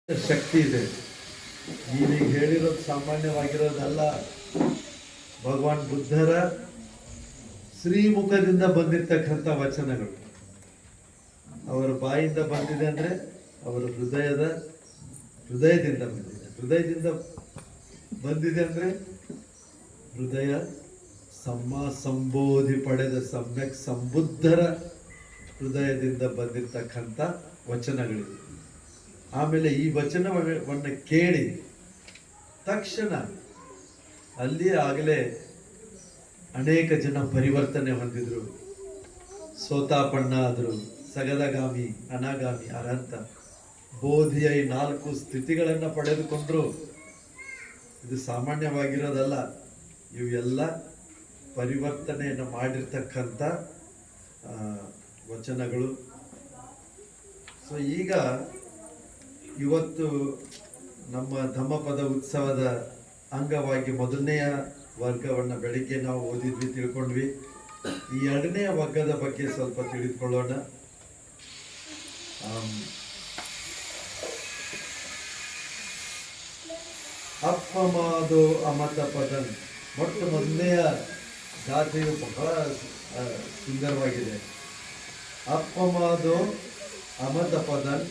ಶಕ್ತಿ ಇದೆ. ನೀವೀಗ ಹೇಳಿರೋದು ಸಾಮಾನ್ಯವಾಗಿರೋದಲ್ಲ. ಭಗವಾನ್ ಬುದ್ಧರ ಶ್ರೀಮುಖದಿಂದ ಬಂದಿರತಕ್ಕಂಥ ವಚನಗಳು. ಅವರ ಬಾಯಿಂದ ಬಂದಿದೆ ಅಂದರೆ ಅವರ ಹೃದಯದಿಂದ ಬಂದಿದೆ. ಹೃದಯದಿಂದ ಬಂದಿದೆ ಅಂದರೆ ಹೃದಯ ಸಂಬೋಧಿ ಪಡೆದ ಸಮ್ಯಕ್ ಸಂಬುದ್ಧರ ಹೃದಯದಿಂದ ಬಂದಿರತಕ್ಕಂಥ ವಚನಗಳಿವೆ. ಆಮೇಲೆ ಈ ವಚನವನ್ನು ಕೇಳಿ ತಕ್ಷಣ ಅಲ್ಲಿ ಆಗಲೇ ಅನೇಕ ಜನ ಪರಿವರ್ತನೆ ಹೊಂದಿದ್ರು, ಸೋತಾಪಣ್ಣ ಆದರು, ಸಗದಗಾಮಿ, ಅನಾಗಾಮಿ, ಅರ್ಹಂತ, ಬೋಧಿಯ ಈ 4 ಸ್ಥಿತಿಗಳನ್ನು ಪಡೆದುಕೊಂಡ್ರು. ಇದು ಸಾಮಾನ್ಯವಾಗಿರೋದಲ್ಲ, ಇವೆಲ್ಲ ಪರಿವರ್ತನೆಯನ್ನು ಮಾಡಿರ್ತಕ್ಕಂಥ ವಚನಗಳು. ಸೊ ಈಗ ಇವತ್ತು ನಮ್ಮ ಧಮ್ಮಪದ ಉತ್ಸವದ ಅಂಗವಾಗಿ ಮೊದಲನೆಯ ವರ್ಗವನ್ನು ಬೆಳಿಗ್ಗೆ ನಾವು ಓದಿದ್ವಿ, ತಿಳ್ಕೊಂಡ್ವಿ. ಈ ಎರಡನೆಯ ವರ್ಗದ ಬಗ್ಗೆ ಸ್ವಲ್ಪ ತಿಳಿದುಕೊಳ್ಳೋಣ. ಅಪ್ಪಮಾದೋ ಅಮತ ಪದನ್. ಮೊದಲನೆಯ ಗಾಥೆಯು ಬಹಳ ಸುಂದರವಾಗಿದೆ. ಅಪ್ಪಮಾದೋ ಅಮತ ಪದನ್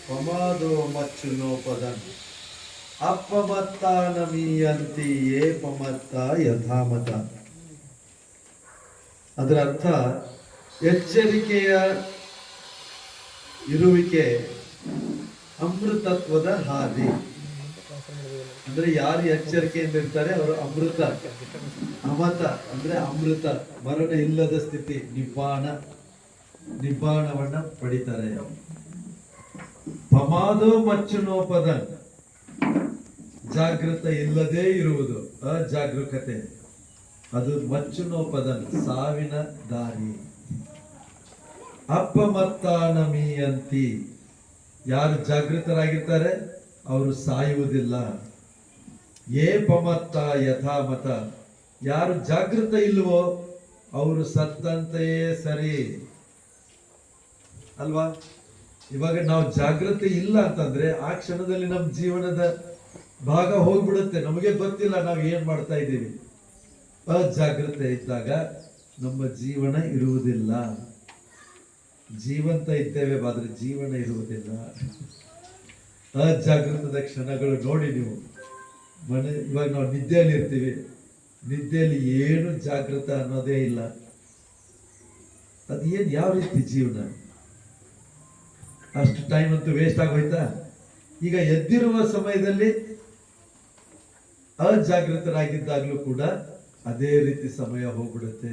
ಪಮಾದೋ ಮಚ್ಚುನೋ ಪದನ್ ಅಪ್ಪಮತ್ತ ನಮೀಯಂತಿ ಏಪಮತ್ತ ಯಥಾಮತ. ಅದರ ಅರ್ಥ ಎಚ್ಚರಿಕೆಯ ಇರುವಿಕೆ ಅಮೃತತ್ವದ ಹಾದಿ. ಅಂದ್ರೆ ಯಾರು ಎಚ್ಚರಿಕೆಯಿಂದ ಇರ್ತಾರೆ ಅವರು ಅಮೃತ. ಅಮತ ಅಂದ್ರೆ ಅಮೃತ, ಮರಣ ಇಲ್ಲದ ಸ್ಥಿತಿ, ನಿಬ್ಬಾಣವನ್ನ ಪಡಿತಾರೆ. ಪಮಾದೋ ಮಚ್ಚುನೋಪದ, ಜಾಗೃತ ಇಲ್ಲದೇ ಇರುವುದು, ಅಜಾಗರೂಕತೆ, ಅದು ಮಚ್ಚುನೋಪದನ್, ಸಾವಿನ ದಾರಿ. ಅಪ್ಪಮತ್ತಾನಮೀಯಂತಿ, ಯಾರು ಜಾಗೃತರಾಗಿರ್ತಾರೆ ಅವರು ಸಾಯುವುದಿಲ್ಲ. ಏಪಮತ್ತ ಯಥಾಮತ, ಯಾರು ಜಾಗೃತ ಇಲ್ವೋ ಅವರು ಸತ್ತಂತೆಯೇ ಸರಿ ಅಲ್ವಾ. ಇವಾಗ ನಾವು ಜಾಗೃತಿ ಇಲ್ಲ ಅಂತಂದ್ರೆ ಆ ಕ್ಷಣದಲ್ಲಿ ನಮ್ಮ ಜೀವನದ ಭಾಗ ಹೋಗ್ಬಿಡುತ್ತೆ, ನಮಗೆ ಗೊತ್ತಿಲ್ಲ ನಾವು ಏನ್ ಮಾಡ್ತಾ ಇದ್ದೀವಿ. ಅಜಾಗೃತೆ ಇದ್ದಾಗ ನಮ್ಮ ಜೀವನ ಇರುವುದಿಲ್ಲ. ಜೀವಂತ ಇದ್ದೇವೆ ಆದ್ರೆ ಜೀವನ ಇರುವುದಿಲ್ಲ. ಅಜಾಗೃತದ ಕ್ಷಣಗಳು ನೋಡಿ ನೀವು. ಇವಾಗ ನಾವು ನಿದ್ದೆಯಲ್ಲಿ ಇರ್ತೀವಿ, ನಿದ್ದೆಯಲ್ಲಿ ಏನು ಜಾಗೃತ ಅನ್ನೋದೇ ಇಲ್ಲ. ಅದೇನು ಯಾವ ರೀತಿ ಜೀವನ? ಅಷ್ಟು ಟೈಮ್ ಅಂತೂ ವೇಸ್ಟ್ ಆಗೋಯ್ತಾ? ಈಗ ಎದ್ದಿರುವ ಸಮಯದಲ್ಲಿ ಅಜಾಗೃತರಾಗಿದ್ದಾಗಲೂ ಕೂಡ ಅದೇ ರೀತಿ ಸಮಯ ಹೋಗ್ಬಿಡುತ್ತೆ.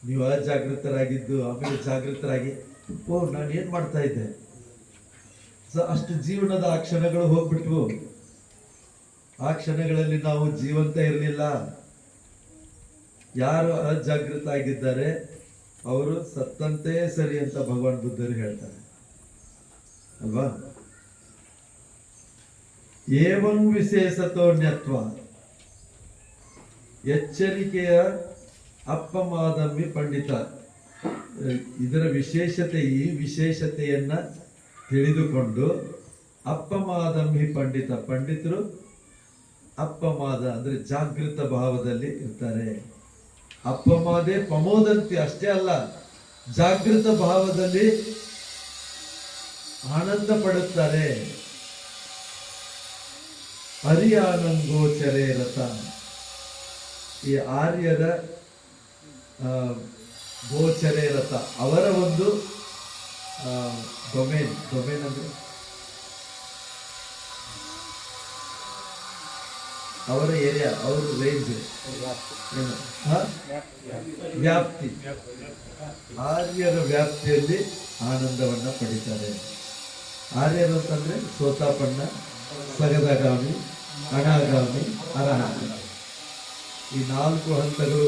ನೀವು ಅಜಾಗೃತರಾಗಿದ್ದು ಆಮೇಲೆ ಜಾಗೃತರಾಗಿ ನಾನು ಏನ್ ಮಾಡ್ತಾ ಇದ್ದೆ, ಅಷ್ಟು ಜೀವನದ ಆ ಕ್ಷಣಗಳು ಹೋಗ್ಬಿಟ್ವು. ಆ ಕ್ಷಣಗಳಲ್ಲಿ ನಾವು ಜೀವಂತ ಇರಲಿಲ್ಲ. ಯಾರು ಅಜಾಗೃತ ಆಗಿದ್ದಾರೆ ಅವರು ಸತ್ತಂತೆ ಸರಿ ಅಂತ ಭಗವಾನ್ ಬುದ್ಧರು ಹೇಳ್ತಾರೆ ಅಲ್ವಾ. ಏವಂ ವಿಶೇಷತೋನ್ಯತ್ವ, ಎಚ್ಚರಿಕೆಯ ಅಪ್ಪಮಾದಮ್ಮಿ ಪಂಡಿತ. ಇದರ ವಿಶೇಷತೆ, ಈ ವಿಶೇಷತೆಯನ್ನ ತಿಳಿದುಕೊಂಡು ಅಪ್ಪಮಾದಮ್ಮಿ ಪಂಡಿತ, ಪಂಡಿತರು ಅಪ್ಪಮಾದ ಅಂದ್ರೆ ಜಾಗೃತ ಭಾವದಲ್ಲಿ ಇರ್ತಾರೆ. ಅಪ್ಪಮಾದೆ ಪ್ರಮೋದಂತಿ, ಅಷ್ಟೇ ಅಲ್ಲ, ಜಾಗೃತ ಭಾವದಲ್ಲಿ ಆನಂದ ಪಡುತ್ತಾರೆ. ಹರಿಯಾನಂಗೋಚರೇ ರಥ, ಈ ಆರ್ಯರ ಗೋಚರೇ ರಥ, ಅವರ ಒಂದು ಡೊಮೇನ್ ಅಂದ್ರೆ ಅವರ ಏರಿಯಾ, ಅವರ ರೇಂಜ್, ವ್ಯಾಪ್ತಿ, ಆರ್ಯರ ವ್ಯಾಪ್ತಿಯಲ್ಲಿ ಆನಂದವನ್ನ ಪಡಿತಾರೆ. ಆರ್ಯರು ಅಂತಂದ್ರೆ ಸೋತಾಪಣ್ಣ, ಸಗದಗಾಮಿ, ಅನಾಗಾಮಿ, ಅರಹಂತ, ಈ 4 ಹಂತಗಳು.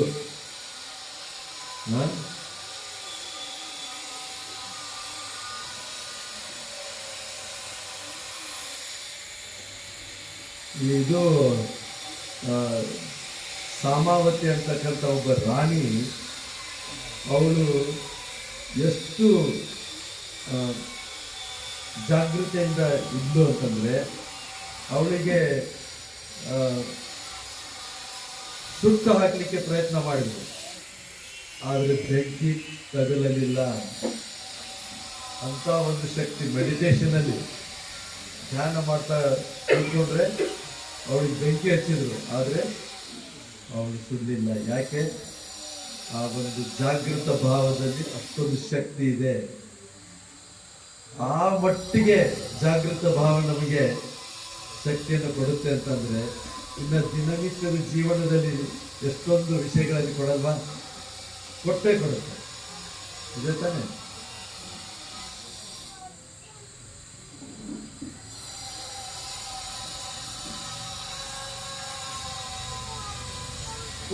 ಇದು ಸಾಮಾವತಿ ಅಂತಕ್ಕಂಥ ಒಬ್ಬ ರಾಣಿ, ಅವಳು ಎಷ್ಟು ಜಾಗೃತೆಯಿಂದ ಇದ್ದು ಅಂತಂದ್ರೆ ಅವಳಿಗೆ ಸುಟ್ಟು ಹಾಕಲಿಕ್ಕೆ ಪ್ರಯತ್ನ ಮಾಡಿದ್ರು, ಆದರೆ ಬೆಂಕಿ ತಗಲಲಿಲ್ಲ. ಅಂತ ಒಂದು ಶಕ್ತಿ ಮೆಡಿಟೇಷನ್ ಅಲ್ಲಿ ಧ್ಯಾನ ಮಾಡ್ತಾ ಕೂತ್ಕೊಂಡ್ರೆ ಅವಳಿಗೆ ಬೆಂಕಿ ಹಚ್ಚಿದ್ರು, ಆದರೆ ಅವಳು ಸುಡಲಿಲ್ಲ. ಯಾಕೆ? ಆ ಒಂದು ಜಾಗೃತ ಭಾವದಲ್ಲಿ ಅಷ್ಟೊಂದು ಶಕ್ತಿ ಇದೆ. ಆ ಮಟ್ಟಿಗೆ ಜಾಗೃತ ಭಾವ ನಮಗೆ ಶಕ್ತಿಯನ್ನು ಕೊಡುತ್ತೆ ಅಂತಂದ್ರೆ ಇನ್ನು ದಿನನಿತ್ಯದ ಜೀವನದಲ್ಲಿ ಎಷ್ಟೊಂದು ವಿಷಯಗಳಲ್ಲಿ ಕೊಡಲ್ವಾ? ಕೊಟ್ಟೇ ಕೊಡುತ್ತೆ. ಇದೆ ತಾನೆ?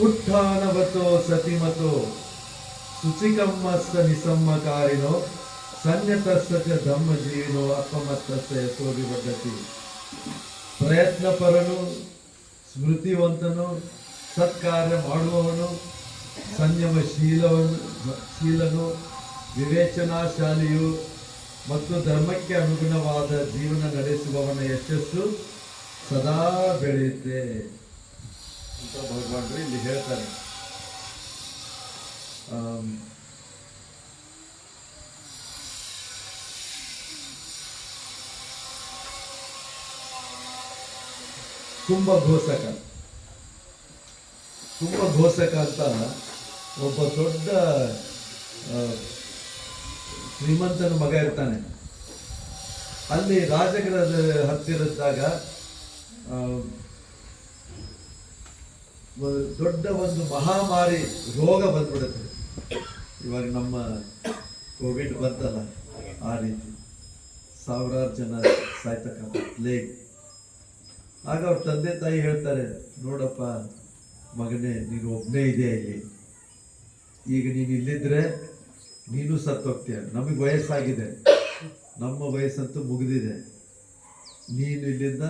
ಉತ್ಥಾನವತೋ ಸತಿಮತೋ ಶುಚಿಕಮ್ಮಸ್ಸ ನಿಸಮ್ಮಕಾರಿನೋ ಸನ್ಯತಸ್ಸ ಧಮ್ಮ ಜೀವಿನೋ ಅಪಮತ್ತಸ್ಸ ಯಶೋಭಿವರ್ಧತಿ. ಪ್ರಯತ್ನ ಪರನು, ಸ್ಮೃತಿವಂತನು, ಸತ್ಕಾರ್ಯ ಮಾಡುವವನು, ಶೀಲನು, ವಿವೇಚನಾಶಾಲಿಯು ಮತ್ತು ಧರ್ಮಕ್ಕೆ ಅನುಗುಣವಾದ ಜೀವನ ನಡೆಸುವವನ ಯಶಸ್ಸು ಸದಾ ಬೆಳೆಯುತ್ತೆ ಅಂತ ಭಗವಾನ್ರು ಇಲ್ಲಿ ಹೇಳ್ತಾರೆ. ಕುಂಭಘೋಷಕ ಅಂತ ಒಬ್ಬ ದೊಡ್ಡ ಶ್ರೀಮಂತನ ಮಗ ಇರ್ತಾನೆ. ಅಲ್ಲಿ ರಾಜಗೃಹದ ಹತ್ತಿರದಾಗ ದೊಡ್ಡ ಒಂದು ಮಹಾಮಾರಿ ರೋಗ ಬಂದ್ಬಿಡುತ್ತೆ. ಇವಾಗ ನಮ್ಮ ಕೋವಿಡ್ ಬಂತಲ್ಲ, ಆ ರೀತಿ ಸಾವಿರಾರು ಜನ ಸಾಯ್ತಕ್ಕಂಥ ಪ್ಲೇಗ್. ಆಗ ಅವ್ರ ತಂದೆ ತಾಯಿ ಹೇಳ್ತಾರೆ, ನೋಡಪ್ಪ ಮಗನೇ, ನೀನು ಒಬ್ಬನೇ ಇದೆ ಇಲ್ಲಿ, ಈಗ ನೀನು ಇಲ್ಲಿದ್ರೆ ನೀನು ಸತ್ತೋಗ್ತೀಯ, ನಮಗೆ ವಯಸ್ಸಾಗಿದೆ, ನಮ್ಮ ವಯಸ್ಸಂತೂ ಮುಗಿದಿದೆ, ನೀನು ಇಲ್ಲಿಂದ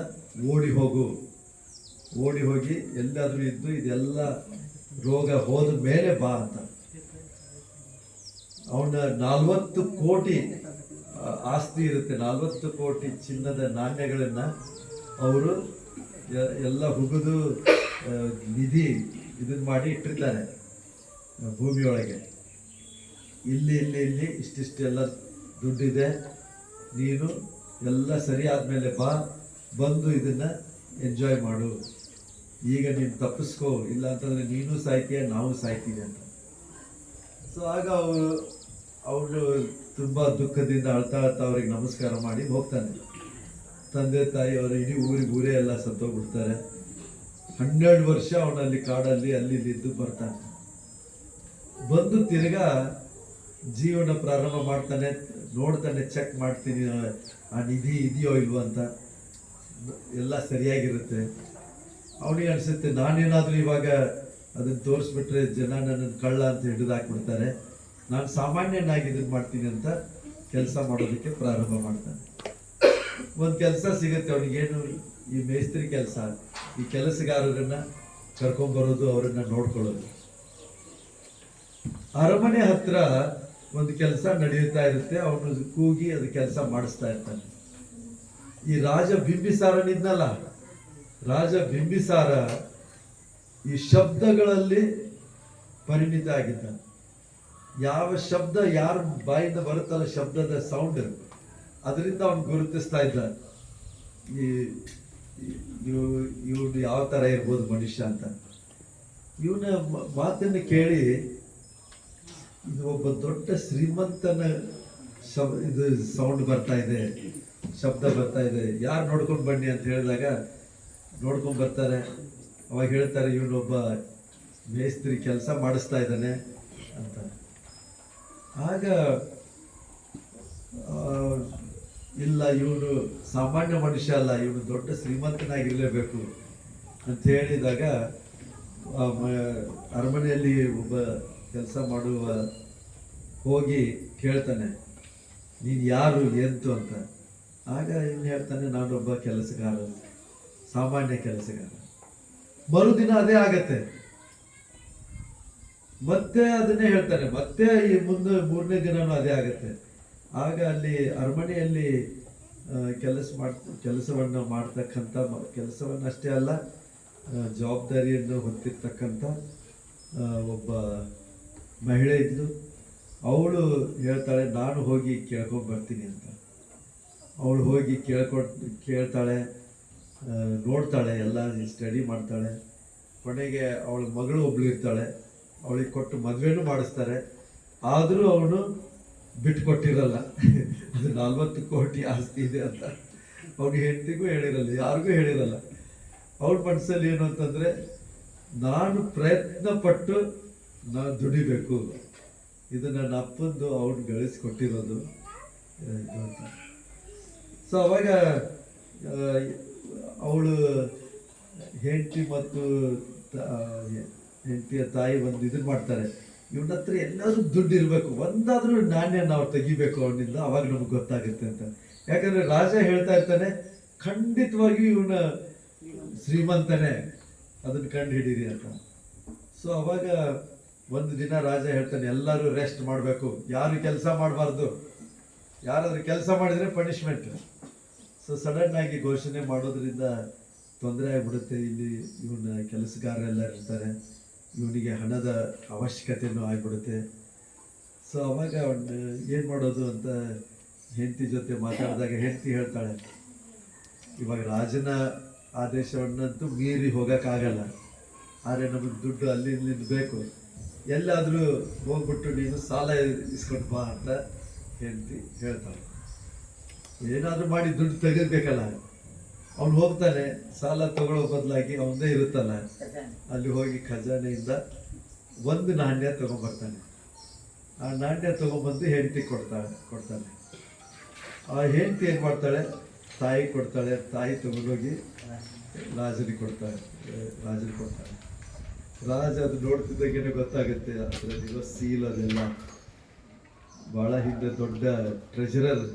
ಓಡಿ ಹೋಗಿ ಎಲ್ಲಾದರೂ ಇದ್ದು ಇದೆಲ್ಲ ರೋಗ ಹೋದ ಮೇಲೆ ಬಾ ಅಂತ. ಅವನ 40 ಕೋಟಿ ಆಸ್ತಿ ಇರುತ್ತೆ, 40 ಕೋಟಿ ಚಿನ್ನದ ನಾಣ್ಯಗಳನ್ನ ಅವರು ಎಲ್ಲ ಹುಗಿದು ನಿಧಿ ಇದನ್ನ ಮಾಡಿ ಇಟ್ಟಿರ್ತಾರೆ ಭೂಮಿಯೊಳಗೆ. ಇಲ್ಲಿ ಇಷ್ಟಿಷ್ಟೆಲ್ಲ ದುಡ್ಡಿದೆ, ನೀನು ಎಲ್ಲ ಸರಿ ಆದ್ಮೇಲೆ ಬಂದು ಇದನ್ನ ಎಂಜಾಯ್ ಮಾಡು, ಈಗ ನೀನು ತಪ್ಪಿಸ್ಕೋ, ಇಲ್ಲ ಅಂತಂದ್ರೆ ನೀನು ಸಾಯ್ತೀಯ, ನಾವು ಸಾಯ್ತೀವಿ ಅಂತ. ಸೊ ಆಗ ಅವನು ತುಂಬ ದುಃಖದಿಂದ ಅಳ್ತಾ ಅವ್ರಿಗೆ ನಮಸ್ಕಾರ ಮಾಡಿ ಹೋಗ್ತಾನೆ. ತಂದೆ ತಾಯಿ ಅವರು ಇಡೀ ಊರೇ ಎಲ್ಲ ಸತ್ತೋಗ್ಬಿಡ್ತಾರೆ. 12 ವರ್ಷ ಅವನಲ್ಲಿ ಕಾಡಲ್ಲಿ ಅಲ್ಲಿ ಇದ್ದು ಬರ್ತಾನೆ. ಬಂದು ತಿರ್ಗಾ ಜೀವನ ಪ್ರಾರಂಭ ಮಾಡ್ತಾನೆ, ನೋಡ್ತಾನೆ, ಚೆಕ್ ಮಾಡ್ತೀನಿ ಆ ನಿಧಿ ಇದೆಯೋ ಇಲ್ವೋ ಅಂತ. ಎಲ್ಲ ಸರಿಯಾಗಿರುತ್ತೆ. ಅವನಿಗೆ ಅನಿಸುತ್ತೆ, ನಾನೇನಾದರೂ ಇವಾಗ ಅದನ್ನು ತೋರಿಸ್ಬಿಟ್ರೆ ಜನ ನನ್ನನ್ನು ಕಳ್ಳ ಅಂತ ಹಿಡಿದು ಹಾಕ್ಬಿಡ್ತಾರೆ, ನಾನು ಸಾಮಾನ್ಯನಾಗಿ ಇದನ್ನು ಮಾಡ್ತೀನಿ ಅಂತ ಕೆಲಸ ಮಾಡೋದಕ್ಕೆ ಪ್ರಾರಂಭ ಮಾಡ್ತಾನೆ. ಒಂದು ಕೆಲಸ ಸಿಗುತ್ತೆ ಅವನಿಗೇನು, ಈ ಮೇಸ್ತ್ರಿ ಕೆಲಸ, ಈ ಕೆಲಸಗಾರರನ್ನ ಕರ್ಕೊಂಡ್ಬರೋದು, ಅವರನ್ನ ನೋಡ್ಕೊಳ್ಳೋದು. ಅರಮನೆ ಹತ್ರ ಒಂದು ಕೆಲಸ ನಡೆಯುತ್ತಾ ಇರುತ್ತೆ, ಅವನು ಕೂಗಿ ಅದು ಕೆಲಸ ಮಾಡಿಸ್ತಾ ಇರ್ತಾನೆ. ಈ ರಾಜ ಬಿಂಬಿಸಾರನಿದ್ನಲ್ಲ, ರಾಜ ಬಿಂಬಿಸಾರ ಈ ಶಬ್ದಗಳಲ್ಲಿ ಪರಿಣಿತ ಆಗಿದ್ದ. ಯಾವ ಶಬ್ದ ಯಾರ ಬಾಯಿಂದ ಬರುತ್ತಲ್ಲ, ಶಬ್ದದ ಸೌಂಡ್, ಅದರಿಂದ ಅವನು ಗುರುತಿಸ್ತಾ ಇದ್ದ ಇವನು ಯಾವ ಥರ ಇರ್ಬೋದು ಮನುಷ್ಯ ಅಂತ. ಇವನ ಮಾತನ್ನು ಕೇಳಿ ಇದು ಒಬ್ಬ ದೊಡ್ಡ ಶ್ರೀಮಂತನ ಇದು ಸೌಂಡ್ ಬರ್ತಾ ಇದೆ, ಶಬ್ದ ಬರ್ತಾ ಇದೆ, ಯಾರು ನೋಡ್ಕೊಂಡು ಬನ್ನಿ ಅಂತ ಹೇಳಿದಾಗ ನೋಡ್ಕೊಂಡು ಬರ್ತಾರೆ. ಅವಾಗ ಹೇಳ್ತಾರೆ, ಇವನೊಬ್ಬ ಮೇಸ್ತ್ರಿ ಕೆಲಸ ಮಾಡಿಸ್ತಾ ಇದ್ದಾನೆ ಅಂತ. ಆಗ ಇಲ್ಲ, ಇವನು ಸಾಮಾನ್ಯ ಮನುಷ್ಯ ಅಲ್ಲ, ಇವನು ದೊಡ್ಡ ಶ್ರೀಮಂತನಾಗಿರಲೇಬೇಕು ಅಂತ ಹೇಳಿದಾಗ ಅರಮನೆಯಲ್ಲಿ ಒಬ್ಬ ಕೆಲಸ ಮಾಡುವ ಹೋಗಿ ಕೇಳ್ತಾನೆ, ನೀನು ಯಾರು ಎಂತು ಅಂತ. ಆಗ ಇನ್ನು ಹೇಳ್ತಾನೆ, ನಾನೊಬ್ಬ ಕೆಲಸಗಾರ, ಸಾಮಾನ್ಯ ಕೆಲಸಗಾರ. ಮರುದಿನ ಅದೇ ಆಗತ್ತೆ, ಮತ್ತೆ ಅದನ್ನೇ ಹೇಳ್ತಾನೆ, ಮತ್ತೆ ಈ ಮುಂದೆ 3ನೇ ದಿನನೂ ಅದೇ ಆಗತ್ತೆ. ಆಗ ಅಲ್ಲಿ ಅರಮನೆಯಲ್ಲಿ ಕೆಲಸವನ್ನು ಮಾಡ್ತಕ್ಕಂಥ ಕೆಲಸವನ್ನಷ್ಟೇ ಅಲ್ಲ, ಜವಾಬ್ದಾರಿಯನ್ನು ಹೊತ್ತಿರ್ತಕ್ಕಂಥ ಒಬ್ಬ ಮಹಿಳೆ ಇದ್ಲು. ಅವಳು ಹೇಳ್ತಾಳೆ, ನಾನು ಹೋಗಿ ಕೇಳ್ಕೊಂಡು ಬರ್ತೀನಿ ಅಂತ. ಅವಳು ಹೋಗಿ ಕೇಳ್ತಾಳೆ, ನೋಡ್ತಾಳೆ, ಎಲ್ಲ ಸ್ಟಡಿ ಮಾಡ್ತಾಳೆ. ಕೊನೆಗೆ ಅವಳ ಮಗಳು ಒಬ್ಳು ಇರ್ತಾಳೆ, ಅವಳಿಗೆ ಕೊಟ್ಟು ಮದುವೆನೂ ಮಾಡಿಸ್ತಾರೆ. ಆದರೂ ಅವನು ಬಿಟ್ಕೊಟ್ಟಿರಲ್ಲ. ಅದು 40 ಕೋಟಿ ಆಸ್ತಿ ಇದೆ ಅಂತ ಅವ್ನಿಗೆ ಹೆಂಡತಿಗೂ ಹೇಳಿರಲ್ಲ, ಯಾರಿಗೂ ಹೇಳಿರಲ್ಲ. ಅವ್ರ ಮನಸ್ಸಲ್ಲಿ ಏನು ಅಂತಂದರೆ, ನಾನು ಪ್ರಯತ್ನ ಪಟ್ಟು ನಾನು ದುಡಿಬೇಕು, ಇದು ನನ್ನ ಅಪ್ಪಂದು ಅವ್ನು ಗಳಿಸ್ಕೊಟ್ಟಿರೋದು ಇದು ಅಂತ. ಸೊ ಅವಾಗ ಅವಳು ಹೆಂಡತಿ ಮತ್ತು ಹೆಂಡತಿಯ ತಾಯಿ ಒಂದು ಇದನ್ನು ಮಾಡ್ತಾರೆ, ಇವನ ಹತ್ರ ಎಲ್ಲಾದ್ರೂ ದುಡ್ಡು ಇರಬೇಕು, ಒಂದಾದ್ರೂ ನಾಣ್ಯ ನಾವು ತೆಗಿಬೇಕು ಅವನಿಂದ, ಅವಾಗ ನಮ್ಗೆ ಗೊತ್ತಾಗುತ್ತೆ ಅಂತ. ಯಾಕಂದ್ರೆ ರಾಜ ಹೇಳ್ತಾ ಇರ್ತಾನೆ, ಖಂಡಿತವಾಗಿಯೂ ಇವನ ಶ್ರೀಮಂತನೇ, ಅದನ್ನು ಕಂಡು ಹಿಡೀರಿ ಅಂತ. ಸೊ ಅವಾಗ ಒಂದು ದಿನ ರಾಜ ಹೇಳ್ತಾನೆ, ಎಲ್ಲರೂ ರೆಸ್ಟ್ ಮಾಡಬೇಕು, ಯಾರು ಕೆಲಸ ಮಾಡಬಾರ್ದು, ಯಾರಾದ್ರೂ ಕೆಲಸ ಮಾಡಿದರೆ ಪನಿಷ್ಮೆಂಟ್. ಸೊ ಸಡನ್ ಆಗಿ ಘೋಷಣೆ ಮಾಡೋದ್ರಿಂದ ತೊಂದರೆ ಆಗಿಬಿಡುತ್ತೆ. ಇಲ್ಲಿ ಇವನ ಕೆಲಸಗಾರರೆಲ್ಲ ಇರ್ತಾರೆ, ಇವನಿಗೆ ಹಣದ ಅವಶ್ಯಕತೆಯೂ ಆಗಿಬಿಡುತ್ತೆ. ಸೊ ಅವಾಗ ಅವನು ಏನು ಮಾಡೋದು ಅಂತ ಹೆಂಡತಿ ಜೊತೆ ಮಾತಾಡಿದಾಗ ಹೆಂಡತಿ ಹೇಳ್ತಾಳೆ, ಇವಾಗ ರಾಜನ ಆದೇಶವನ್ನಂತೂ ಮೀರಿ ಹೋಗೋಕ್ಕಾಗಲ್ಲ, ಆದರೆ ನಮಗೆ ದುಡ್ಡು ಅಲ್ಲಿ ಇಲ್ಲಿಂದ ಬೇಕು, ಎಲ್ಲಾದರೂ ಹೋಗ್ಬಿಟ್ಟು ನೀನು ಸಾಲ ಇಸ್ಕೊಂಡು ಬಾ ಅಂತ ಹೆಂಡತಿ ಹೇಳ್ತಾಳೆ. ಏನಾದರೂ ಮಾಡಿ ದುಡ್ಡು ತೆಗಿಬೇಕಲ್ಲ. ಅವನು ಹೋಗ್ತಾನೆ, ಸಾಲ ತಗೊಳ್ಳೋ ಬದಲಾಗಿ ಅವನದೇ ಇರುತ್ತಲ್ಲ, ಅಲ್ಲಿ ಹೋಗಿ ಖಜಾನೆಯಿಂದ ಒಂದು ನಾಣ್ಯ ತಗೊಂಡ್ಬರ್ತಾನೆ. ಆ ನಾಣ್ಯ ತಗೊಂಡ್ಬಂದು ಹೆಂಡತಿ ಕೊಡ್ತಾನೆ. ಆ ಹೆಂಡತಿ ಏನು ಮಾಡ್ತಾಳೆ, ತಾಯಿ ಕೊಡ್ತಾಳೆ. ತಾಯಿ ತಗೊಂಡೋಗಿ ರಾಜನಿಗೆ ಕೊಡ್ತಾಳೆ. ರಾಜ ಅದು ನೋಡ್ತಿದ್ದಾಗೇನೆ ಗೊತ್ತಾಗುತ್ತೆ, ಅದರಲ್ಲಿರೋ ಸೀಲ್ ಅದೆಲ್ಲ. ಭಾಳ ಹಿಂದೆ ದೊಡ್ಡ ಟ್ರೆಜರರ್,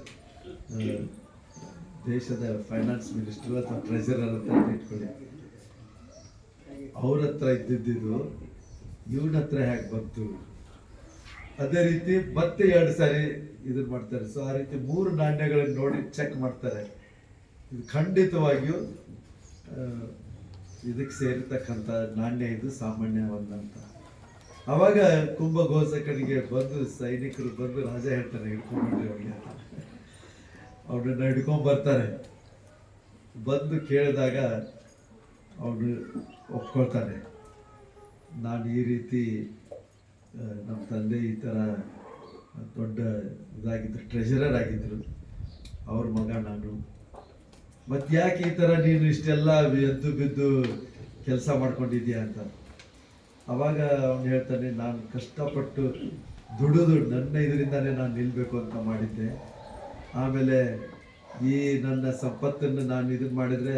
ದೇಶದ ಫೈನಾನ್ಸ್ ಮಿನಿಸ್ಟರ್ ಅಥವಾ ಟ್ರೆಜರರ್ ಅಂತ ಇಟ್ಕೊಳ್ಳಿ, ಅವ್ರ ಹತ್ರ ಇದ್ದಿದ್ದು ಇವನ ಹತ್ರ ಹೇಗೆ ಬಂತು. ಅದೇ ರೀತಿ ಮತ್ತೆ 2 ಸಾರಿ ಇದನ್ನ ಮಾಡ್ತಾರೆ. ಸೊ ಆ ರೀತಿ 3 ನಾಣ್ಯಗಳನ್ನು ನೋಡಿ ಚೆಕ್ ಮಾಡ್ತಾರೆ, ಇದು ಖಂಡಿತವಾಗಿಯೂ ಇದಕ್ಕೆ ಸೇರಿರ್ತಕ್ಕಂಥ ನಾಣ್ಯ, ಇದು ಸಾಮಾನ್ಯವಲ್ಲ ಅಂತ. ಅವಾಗ ಕುಂಭಘೋಷಕನಿಗೆ ಬಂದು ಸೈನಿಕರು ಬಂದು ರಾಜ ಹೇಳ್ತಾನೆ, ಹಿಡ್ಕೊಂಡ್ಬಿಡ್ರಿ ಅವನಿಗೆ. ಅವನನ್ನ ಹಿಡ್ಕೊಂಡ್ಬರ್ತಾರೆ. ಬಂದು ಕೇಳಿದಾಗ ಅವನು ಒಪ್ಕೊಳ್ತಾನೆ, ನಾನು ಈ ರೀತಿ ನಮ್ಮ ತಂದೆ ಈ ಥರ ದೊಡ್ಡ ಇದಾಗಿದ್ದರು, ಟ್ರೆಜರರ್ ಆಗಿದ್ದರು, ಅವ್ರ ಮಗ ನಾನು. ಮತ್ತು ಯಾಕೆ ಈ ಥರ ನೀನು ಇಷ್ಟೆಲ್ಲ ಎದ್ದು ಬಿದ್ದು ಕೆಲಸ ಮಾಡ್ಕೊಂಡಿದ್ಯಾ ಅಂತ. ಅವಾಗ ಅವನು ಹೇಳ್ತಾನೆ, ನಾನು ಕಷ್ಟಪಟ್ಟು ದುಡಿದು ನನ್ನ ಇದರಿಂದಾನೇ ನಾನು ನಿಲ್ಲಬೇಕು ಅಂತ ಮಾಡಿದ್ದೆ. ಆಮೇಲೆ ಈ ನನ್ನ ಸಂಪತ್ತನ್ನು ನಾನು ಇದನ್ನು ಮಾಡಿದರೆ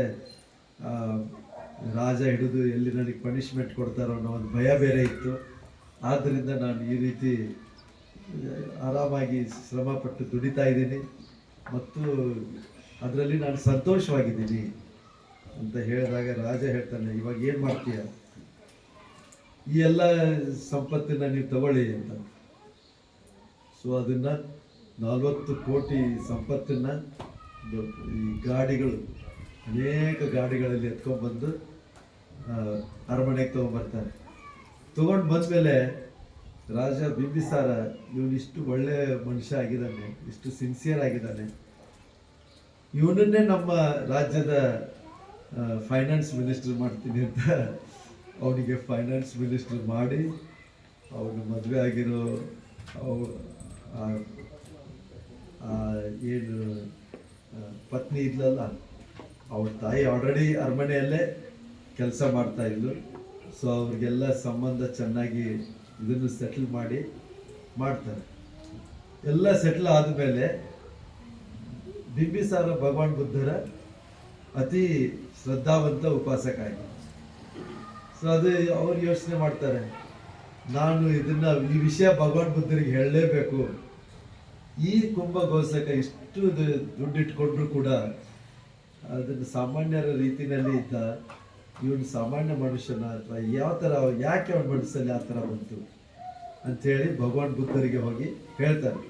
ರಾಜ ಹಿಡಿದು ಎಲ್ಲಿ ನನಗೆ ಪನಿಷ್ಮೆಂಟ್ ಕೊಡ್ತಾರೋ ಅನ್ನೋ ಒಂದು ಭಯ ಬೇರೆ ಇತ್ತು. ಆದ್ದರಿಂದ ನಾನು ಈ ರೀತಿ ಆರಾಮಾಗಿ ಶ್ರಮಪಟ್ಟು ದುಡಿತಾ ಇದ್ದೀನಿ ಮತ್ತು ಅದರಲ್ಲಿ ನಾನು ಸಂತೋಷವಾಗಿದ್ದೀನಿ ಅಂತ ಹೇಳಿದಾಗ ರಾಜ ಹೇಳ್ತಾನೆ, ಇವಾಗ ಏನು ಮಾಡ್ತೀಯ, ಈ ಎಲ್ಲ ಸಂಪತ್ತನ್ನು ನೀವು ತಗೊಳ್ಳಿ ಅಂತ. ಸೊ ಅದನ್ನು 40 ಕೋಟಿ ಸಂಪತ್ತನ್ನು ಈ ಗಾಡಿಗಳು, ಅನೇಕ ಗಾಡಿಗಳಲ್ಲಿ ಎತ್ಕೊಂಡ್ಬಂದು ಅರಮನೆಗೆ ತೊಗೊಂಡ್ಬರ್ತಾರೆ. ತೊಗೊಂಡು ಬಂದಮೇಲೆ ರಾಜ ಬಿಂಬಿಸಾರ ಇವನಿಷ್ಟು ಒಳ್ಳೆ ಮನುಷ್ಯ ಆಗಿದ್ದಾನೆ, ಇಷ್ಟು ಸಿನ್ಸಿಯರ್ ಆಗಿದ್ದಾನೆ, ಇವನನ್ನೇ ನಮ್ಮ ರಾಜ್ಯದ ಫೈನಾನ್ಸ್ ಮಿನಿಸ್ಟರ್ ಮಾಡ್ತೀನಿ ಅಂತ ಅವನಿಗೆ ಫೈನಾನ್ಸ್ ಮಿನಿಸ್ಟರ್ ಮಾಡಿ, ಅವನು ಮದುವೆ ಆಗಿರೋ ಏನು ಪತ್ನಿ ಇದ್ಲಲ್ಲ, ಅವ್ರ ತಾಯಿ ಆಲ್ರೆಡಿ ಅರಮನೆಯಲ್ಲೇ ಕೆಲಸ ಮಾಡ್ತಾ ಇದ್ಲು. ಸೊ ಅವ್ರಿಗೆಲ್ಲ ಸಂಬಂಧ ಚೆನ್ನಾಗಿ ಇದನ್ನು ಸೆಟ್ಲ್ ಮಾಡ್ತಾರೆ. ಎಲ್ಲ ಸೆಟ್ಲ್ ಆದಮೇಲೆ ಬಿಂಬಿಸಾರ ಭಗವಾನ್ ಬುದ್ಧರ ಅತಿ ಶ್ರದ್ಧಾವಂತ ಉಪಾಸಕ ಆಗಿ. ಸೊ ಅದು ಅವ್ರು ಯೋಚನೆ ಮಾಡ್ತಾರೆ, ನಾನು ಈ ವಿಷಯ ಭಗವಾನ್ ಬುದ್ಧರಿಗೆ ಹೇಳಲೇಬೇಕು. ಈ ಕುಂಭಘೋಷಕ ಇಷ್ಟು ದುಡ್ಡಿಟ್ಕೊಂಡ್ರು ಕೂಡ ಅದನ್ನು ಸಾಮಾನ್ಯರ ರೀತಿಯಲ್ಲಿ ಇದ್ದ, ಇವನು ಸಾಮಾನ್ಯ ಮನುಷ್ಯನ ಅಥವಾ ಯಾವ ಥರ, ಯಾಕೆ ಅವನ ಮನಸ್ಸಲ್ಲಿ ಆ ಥರ ಬಂತು ಅಂಥೇಳಿ ಭಗವಾನ್ ಬುದ್ಧರಿಗೆ ಹೋಗಿ ಹೇಳ್ತಾರೆ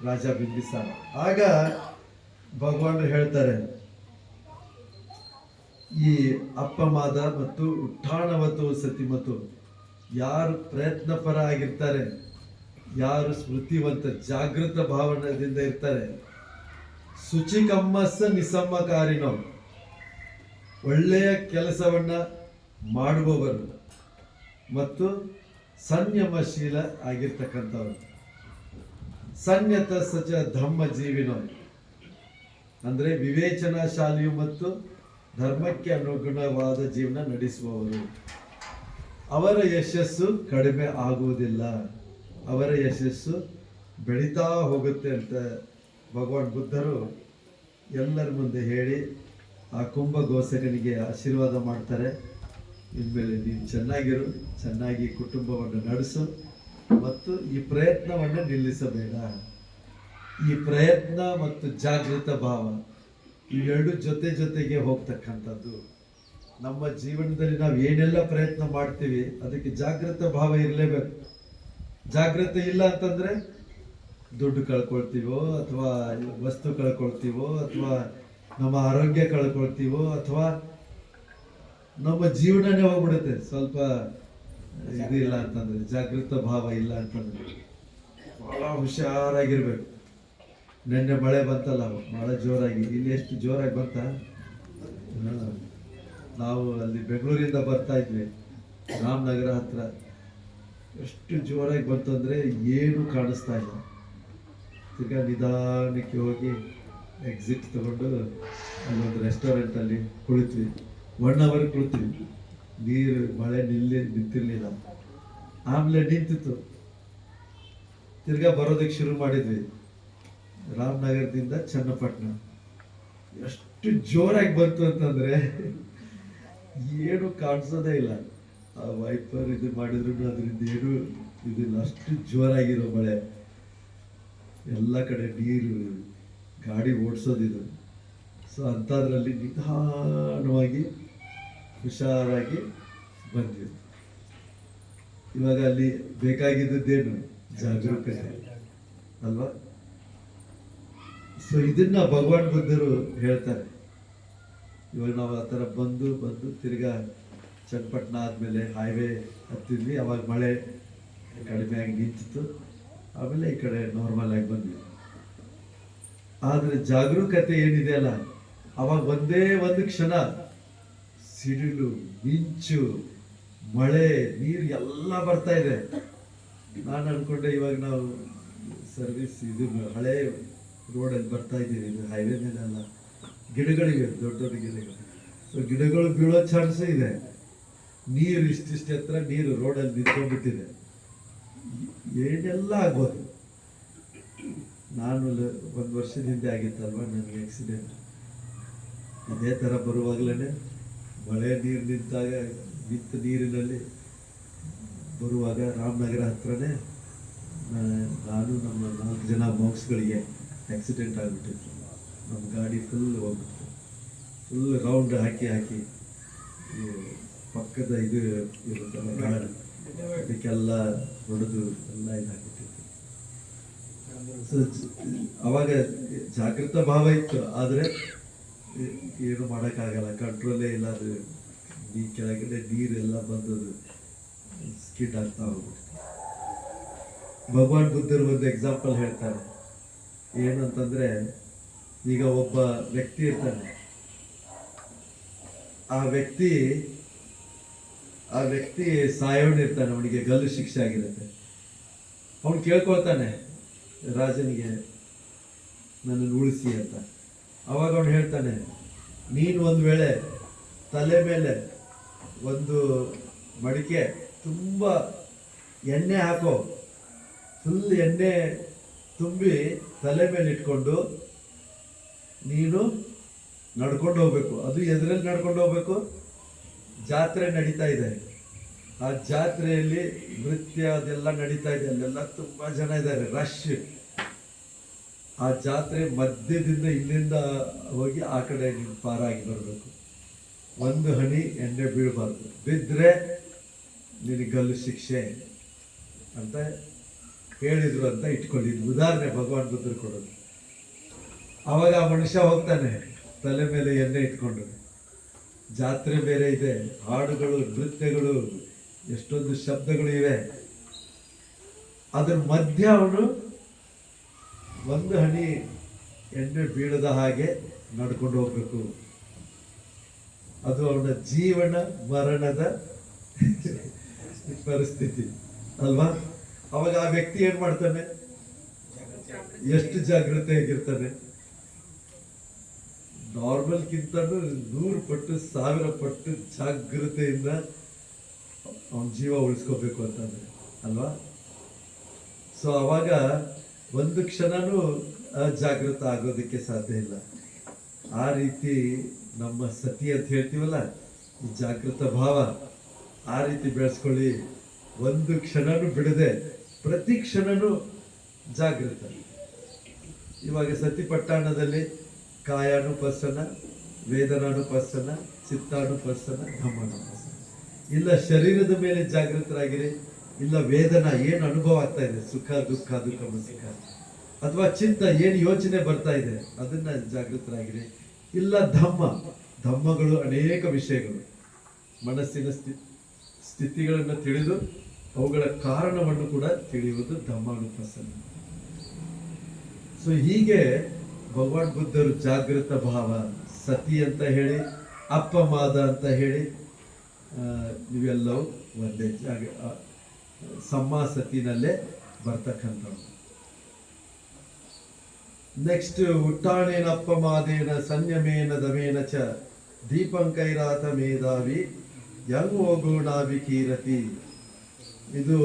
ರಾಜ ಬಿಂಬಿಸಾರ. ಆಗ ಭಗವಾನ್ ಹೇಳ್ತಾರೆ, ಈ ಅಪ್ಪಮಾದ ಮತ್ತು ಉತ್ಥಾನವತ್ತು ಸತಿ ಮತ್ತು ಯಾರು ಪ್ರಯತ್ನ ಪರ ಆಗಿರ್ತಾರೆ, ಯಾರು ಸ್ಮೃತಿವಂತ ಜಾಗೃತ ಭಾವನದಿಂದ ಇರ್ತಾರೆ, ಶುಚಿಕಮ್ಮಸ್ಸ ನಿಸಮ್ಮಕಾರಿನೋ, ಒಳ್ಳೆಯ ಕೆಲಸವನ್ನ ಮಾಡುವವರು ಮತ್ತು ಸಂಯಮಶೀಲ ಆಗಿರ್ತಕ್ಕಂಥವರು, ಸಂಯತ ಸಚ ಧಮ್ಮ ಜೀವಿನೋ ಅಂದ್ರೆ ವಿವೇಚನಾಶಾಲಿಯು ಮತ್ತು ಧರ್ಮಕ್ಕೆ ಅನುಗುಣವಾದ ಜೀವನ ನಡೆಸುವವರು, ಅವರ ಯಶಸ್ಸು ಕಡಿಮೆ ಆಗುವುದಿಲ್ಲ, ಅವರ ಯಶಸ್ಸು ಬೆಳೀತಾ ಹೋಗುತ್ತೆ ಅಂತ ಭಗವಾನ್ ಬುದ್ಧರು ಎಲ್ಲರ ಮುಂದೆ ಹೇಳಿ ಆ ಕುಂಭಗೋಸಕನಿಗೆ ಆಶೀರ್ವಾದ ಮಾಡ್ತಾರೆ. ಇನ್ಮೇಲೆ ನೀನು ಚೆನ್ನಾಗಿರು, ಚೆನ್ನಾಗಿ ಕುಟುಂಬವನ್ನು ನಡೆಸು ಮತ್ತು ಈ ಪ್ರಯತ್ನವನ್ನು ನಿಲ್ಲಿಸಬೇಡ. ಈ ಪ್ರಯತ್ನ ಮತ್ತು ಜಾಗೃತ ಭಾವ ಇವೆರಡು ಜೊತೆ ಜೊತೆಗೆ ಹೋಗ್ತಕ್ಕಂಥದ್ದು. ನಮ್ಮ ಜೀವನದಲ್ಲಿ ನಾವು ಏನೆಲ್ಲ ಪ್ರಯತ್ನ ಮಾಡ್ತೀವಿ ಅದಕ್ಕೆ ಜಾಗೃತ ಭಾವ ಇರಲೇಬೇಕು. ಜಾಗೃತಿ ಇಲ್ಲ ಅಂತಂದ್ರೆ ದುಡ್ಡು ಕಳ್ಕೊಳ್ತೀವೋ ಅಥವಾ ವಸ್ತು ಕಳ್ಕೊಳ್ತೀವೋ ಅಥವಾ ನಮ್ಮ ಆರೋಗ್ಯ ಕಳ್ಕೊಳ್ತೀವೋ ಅಥವಾ ನಮ್ಮ ಜೀವನನೇ ಹೋಗ್ಬಿಡುತ್ತೆ. ಸ್ವಲ್ಪ ಇದಿಲ್ಲ ಅಂತಂದ್ರೆ, ಜಾಗೃತ ಭಾವ ಇಲ್ಲ ಅಂತಂದ್ರೆ ಬಹಳ ಹುಷಾರಾಗಿರ್ಬೇಕು. ನಿನ್ನೆ ಮಳೆ ಬಂತಲ್ಲ, ಮಳೆ ಜೋರಾಗಿ, ಇಲ್ಲಿ ಎಷ್ಟು ಜೋರಾಗಿ ಬಂತ. ನಾವು ಅಲ್ಲಿ ಬೆಂಗಳೂರಿಂದ ಬರ್ತಾ ಇದ್ವಿ, ರಾಮನಗರ ಹತ್ರ ಎಷ್ಟು ಜೋರಾಗಿ ಬಂತು ಅಂದ್ರೆ ಏನು ಕಾಣಿಸ್ತಾ ಇಲ್ಲ. ತಿರ್ಗಾ ನಿಧಾನಕ್ಕೆ ಹೋಗಿ ಎಕ್ಸಿಟ್ ತಗೊಂಡು ಅಲ್ಲೊಂದು ರೆಸ್ಟೋರೆಂಟಲ್ಲಿ ಕುಳಿತ್ವಿ. 1 ಅವರ್ ಕುಳಿತ್ವಿ. ನೀರು ಮಳೆ ನಿಂತಿರ್ಲಿಲ್ಲ. ಆಮೇಲೆ ನಿಂತಿತ್ತು. ತಿರ್ಗಾ ಬರೋದಕ್ಕೆ ಶುರು ಮಾಡಿದ್ವಿ ರಾಮನಗರದಿಂದ ಚನ್ನಪಟ್ಟಣ. ಎಷ್ಟು ಜೋರಾಗಿ ಬಂತು ಅಂತಂದ್ರೆ ಏನು ಕಾಣಿಸೋದೇ ಇಲ್ಲ. ಆ ವೈಪರ್ ಇದು ಮಾಡಿದ್ರು ಅದರಿಂದ ಏನು ಇದಿಲ್ಲ, ಅಷ್ಟು ಜೋರಾಗಿರೋ ಮಳೆ. ಎಲ್ಲ ಕಡೆ ನೀರು, ಗಾಡಿ ಓಡಿಸೋದಿದು. ಸೊ ಅಂಥದ್ರಲ್ಲಿ ನಿಧಾನವಾಗಿ ಹುಷಾರಾಗಿ ಬಂದ್ವಿ. ಇವಾಗ ಅಲ್ಲಿ ಬೇಕಾಗಿದ್ದೇನು ಜಾಗರೂಕತೆ ಅಲ್ವಾ? ಸೊ ಇದನ್ನ ಭಗವಾನ್ ಬುದ್ಧರು ಹೇಳ್ತಾರೆ. ಇವಾಗ ನಾವು ಆ ಥರ ಬಂದು ತಿರ್ಗಾ ಚನ್ನಪಟ್ಟಣ ಆದಮೇಲೆ ಹೈವೇ ಹತ್ತಿದ್ವಿ. ಅವಾಗ ಮಳೆ ಕಡಿಮೆಯಾಗಿ ನಿಂತಿತ್ತು. ಆಮೇಲೆ ಈ ಕಡೆ ನಾರ್ಮಲ್ ಆಗಿ ಬಂದ್ವಿ. ಆದರೆ ಜಾಗರೂಕತೆ ಏನಿದೆ ಅಲ್ಲ, ಅವಾಗ ಒಂದೇ ಒಂದು ಕ್ಷಣ ಸಿಡಿಲು, ಮಿಂಚು, ಮಳೆ, ನೀರು ಎಲ್ಲ ಬರ್ತಾ ಇದೆ. ನಾನು ಅನ್ಕೊಂಡೆ ಇವಾಗ ನಾವು ಸರ್ವಿಸ್ ಇದು ಹಳೆ ರೋಡಲ್ಲಿ ಬರ್ತಾ ಇದ್ದೀವಿ, ಇದು ಹೈವೇ ಮೇಲೆ ಅಲ್ಲ. ಗಿಡಗಳಿವೆ, ದೊಡ್ಡ ದೊಡ್ಡ ಗಿಡಗಳು. ಸೊ ಗಿಡಗಳು ಬೀಳೋ ಚಾನ್ಸ್ ಇದೆ. ನೀರು ಇಷ್ಟಿಷ್ಟು ಹತ್ರ ನೀರು ರೋಡಲ್ಲಿ ನಿಂತ್ಕೊಂಡ್ಬಿಟ್ಟಿದೆ. ಏನೆಲ್ಲ ಆಗ್ಬೋದು. ನಾನು 1 ವರ್ಷದ ಹಿಂದೆ ಆಗಿತ್ತಲ್ವ ನನಗೆ ಆಕ್ಸಿಡೆಂಟ್. ಇದೇ ಥರ ಬರುವಾಗಲೇ ಮಳೆ ನೀರು ನಿಂತಾಗ, ನಿಂತ ನೀರಿನಲ್ಲಿ ಬರುವಾಗ ರಾಮನಗರ ಹತ್ರನೇ ನಾನು ನಮ್ಮ 4 ಜನ ಬಾಕ್ಸ್ಗಳಿಗೆ ಆಕ್ಸಿಡೆಂಟ್ ಆಗಿಬಿಟ್ಟಿತ್ತು. ನಮ್ಮ ಗಾಡಿ ಫುಲ್ ಹೋಗ್ಬಿಡ್ತು. ಫುಲ್ ರೌಂಡ್ ಹಾಕಿ ಪಕ್ಕದ ಇದು ಇರುತ್ತಲ್ಲ ಗಾಡಿ, ಅದಕ್ಕೆಲ್ಲ ಹೊಡೆದು ಎಲ್ಲ ಇದಾಗ್ಬಿಟ್ಟಿತ್ತು. ಸೊ ಅವಾಗ ಜಾಗೃತ ಭಾವ ಇತ್ತು, ಆದರೆ ಏನು ಮಾಡೋಕ್ಕಾಗಲ್ಲ, ಕಂಟ್ರೋಲೇ ಇಲ್ಲ. ಅದು ಈ ಕೆಳಗಡೆ ನೀರೆಲ್ಲ ಬಂದದು ಸ್ಕಿಡ್ ಆಗ್ತಾ ಹೋಗ್ಬಿಟ್ಟು. ಭಗವಾನ್ ಬುದ್ಧರು ಒಂದು ಎಕ್ಸಾಂಪಲ್ ಹೇಳ್ತಾರೆ. ಏನಂತಂದ್ರೆ, ಈಗ ಒಬ್ಬ ವ್ಯಕ್ತಿ ಇರ್ತಾನೆ. ಆ ವ್ಯಕ್ತಿ ಸಾಯೋನಿರ್ತಾನೆ, ಅವನಿಗೆ ಗಲ್ಲು ಶಿಕ್ಷೆ ಆಗಿರುತ್ತೆ. ಅವನು ಕೇಳ್ಕೊಳ್ತಾನೆ ರಾಜನಿಗೆ, ನನ್ನನ್ನು ಉಳಿಸಿ ಅಂತ. ಅವಾಗ ಅವನು ಹೇಳ್ತಾನೆ, ನೀನು ಒಂದು ವೇಳೆ ತಲೆ ಮೇಲೆ ಒಂದು ಮಡಿಕೆ ತುಂಬ ಎಣ್ಣೆ ಹಾಕೋ, ಫುಲ್ ಎಣ್ಣೆ ತುಂಬಿ ತಲೆ ಮೇಲೆ ಇಟ್ಕೊಂಡು ನೀನು ನಡ್ಕೊಂಡು ಹೋಗ್ಬೇಕು. ಅದು ಎದುರಲ್ಲಿ ನಡ್ಕೊಂಡು ಹೋಗ್ಬೇಕು. ಜಾತ್ರೆ ನಡೀತಾ ಇದೆ. ಆ ಜಾತ್ರೆಯಲ್ಲಿ ನೃತ್ಯ ಅದೆಲ್ಲ ನಡೀತಾ ಇದೆ. ಅಲ್ಲೆಲ್ಲ ತುಂಬ ಜನ ಇದ್ದಾರೆ, ರಶ್. ಆ ಜಾತ್ರೆ ಮಧ್ಯದಿಂದ ಇಲ್ಲಿಂದ ಹೋಗಿ ಆ ಕಡೆ ನೀನು ಪಾರಾಗಿ ಬರಬೇಕು. ಒಂದು ಹನಿ ಎಣ್ಣೆ ಬೀಳಬಾರ್ದು, ಬಿದ್ದರೆ ನಿನಗೆ ಗಲ್ಲು ಶಿಕ್ಷೆ ಅಂತ ಹೇಳಿದ್ರು ಅಂತ ಇಟ್ಕೊಂಡಿದ್ದು. ಉದಾಹರಣೆ ಭಗವಾನ್ ಬುದ್ಧರು ಕೊಡೋದು. ಅವಾಗ ಆ ಮನುಷ್ಯ ಹೋಗ್ತಾನೆ ತಲೆ ಮೇಲೆ ಎಣ್ಣೆ ಇಟ್ಕೊಂಡು. ಜಾತ್ರೆ ಬೇರೆ ಇದೆ, ಹಾಡುಗಳು, ನೃತ್ಯಗಳು, ಎಷ್ಟೊಂದು ಶಬ್ದಗಳು ಇವೆ. ಅದ್ರ ಮಧ್ಯ ಅವನು ಒಂದು ಹನಿ ಎಣ್ಣೆ ಬೀಳದ ಹಾಗೆ ನಡ್ಕೊಂಡು ಹೋಗ್ಬೇಕು. ಅದು ಅವನ ಜೀವನ ಮರಣದ ಪರಿಸ್ಥಿತಿ ಅಲ್ವಾ? ಅವಾಗ ಆ ವ್ಯಕ್ತಿ ಏನ್ ಮಾಡ್ತಾನೆ? ಎಷ್ಟು ಜಾಗೃತೆಯಾಗಿರ್ತಾನೆ? ನಾರ್ಮಲ್ಗಿಂತನೂ 100 ಪಟ್ಟು 1000 ಪಟ್ಟು ಜಾಗೃತೆಯಿಂದ ಅವನ ಜೀವ ಉಳಿಸ್ಕೋಬೇಕು ಅಂತಂದ್ರೆ ಅಲ್ವಾ? ಸೊ ಅವಾಗ ಒಂದು ಕ್ಷಣನೂ ಅಜಾಗೃತ ಆಗೋದಕ್ಕೆ ಸಾಧ್ಯ ಇಲ್ಲ. ಆ ರೀತಿ ನಮ್ಮ ಸತಿ ಅಂತ ಹೇಳ್ತೀವಲ್ಲ, ಈ ಜಾಗೃತ ಭಾವ ಆ ರೀತಿ ಬೆಳೆಸ್ಕೊಳ್ಳಿ. ಒಂದು ಕ್ಷಣನೂ ಬಿಡದೆ ಪ್ರತಿ ಕ್ಷಣನೂ ಜಾಗೃತ. ಇವಾಗ ಸತಿಪಟ್ಟಣದಲ್ಲಿ ಕಾಯಾನುಪಸನ, ವೇದನಾನುಪಸನ, ಚಿತ್ತಾನುಪಸನ, ಧಮ್ಮಾನುಪಸನ. ಇಲ್ಲ ಶರೀರದ ಮೇಲೆ ಜಾಗೃತರಾಗಿರಿ, ಇಲ್ಲ ವೇದನಾ ಏನು ಅನುಭವ ಆಗ್ತಾ ಇದೆ, ಸುಖ ದುಃಖ ದುಃಖ ಸುಖ, ಅಥವಾ ಚಿತ್ತ ಏನು ಯೋಚನೆ ಬರ್ತಾ ಇದೆ ಅದನ್ನ ಜಾಗೃತರಾಗಿರಿ. ಇಲ್ಲ ಧಮ್ಮಗಳು ಅನೇಕ ವಿಷಯಗಳು, ಮನಸ್ಸಿನ ಸ್ಥಿತಿಗಳನ್ನು ತಿಳಿದು ಅವುಗಳ ಕಾರಣವನ್ನು ಕೂಡ ತಿಳಿಯುವುದು ಧಮ್ಮಾನುಪಸನ. ಸೊ ಹೀಗೆ ಭಗವಾನ್ ಬುದ್ಧರು ಜಾಗೃತ ಭಾವ, ಸತಿ ಅಂತ ಹೇಳಿ, ಅಪ್ಪಮಾದ ಅಂತ ಹೇಳಿ, ಇವೆಲ್ಲವೂ ಒಂದೇ ಸಮ್ಮ ಸತಿನಲ್ಲೇ ಬರ್ತಕ್ಕಂಥವು. ನೆಕ್ಸ್ಟ್, ಉಟ್ಟಾಣೇನ ಅಪ್ಪಮಾದೇನ ಸಂಯಮೇನ ದಮೇನ ಚ ದೀಪಂಕೈರಾತ ಮೇಧಾವಿ ಯಂಗೋಗುಣಾವಿ ಕೀರತಿ. ಇದು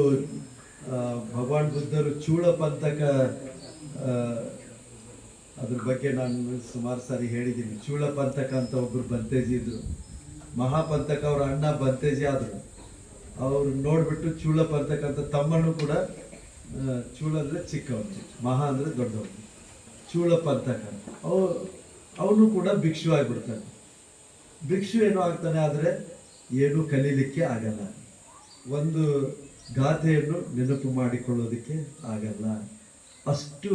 ಭಗವಾನ್ ಬುದ್ಧರು ಚೂಳ ಪಂಥಕ, ಅದ್ರ ಬಗ್ಗೆ ನಾನು ಸುಮಾರು ಸಾರಿ ಹೇಳಿದ್ದೀನಿ. ಚೂಳ ಪಂಥಕ ಅಂತ ಒಬ್ರು ಬಂತೇಜಿ ಇದ್ರು, ಮಹಾಪಂಥಕ ಅವ್ರ ಅಣ್ಣ ಬಂತೇಜಿ ಆದ್ರು. ಅವ್ರು ನೋಡ್ಬಿಟ್ಟು ಚೂಳ ಪಂಥಕ ಅಂತ ತಮ್ಮನು ಕೂಡ, ಚೂಳ ಅಂದ್ರೆ ಚಿಕ್ಕವನು, ಮಹಾ ಅಂದ್ರೆ ದೊಡ್ಡವನು, ಚೂಳ ಪಂಥಕ ಅವನು ಕೂಡ ಭಿಕ್ಷು ಆಗ್ಬಿಡ್ತಾನೆ. ಭಿಕ್ಷು ಏನೋ ಆಗ್ತಾನೆ, ಆದರೆ ಏನು ಕಲೀಲಿಕ್ಕೆ ಆಗಲ್ಲ, ಒಂದು ಗಾಥೆಯನ್ನು ನೆನಪು ಮಾಡಿಕೊಳ್ಳೋದಕ್ಕೆ ಆಗಲ್ಲ, ಅಷ್ಟು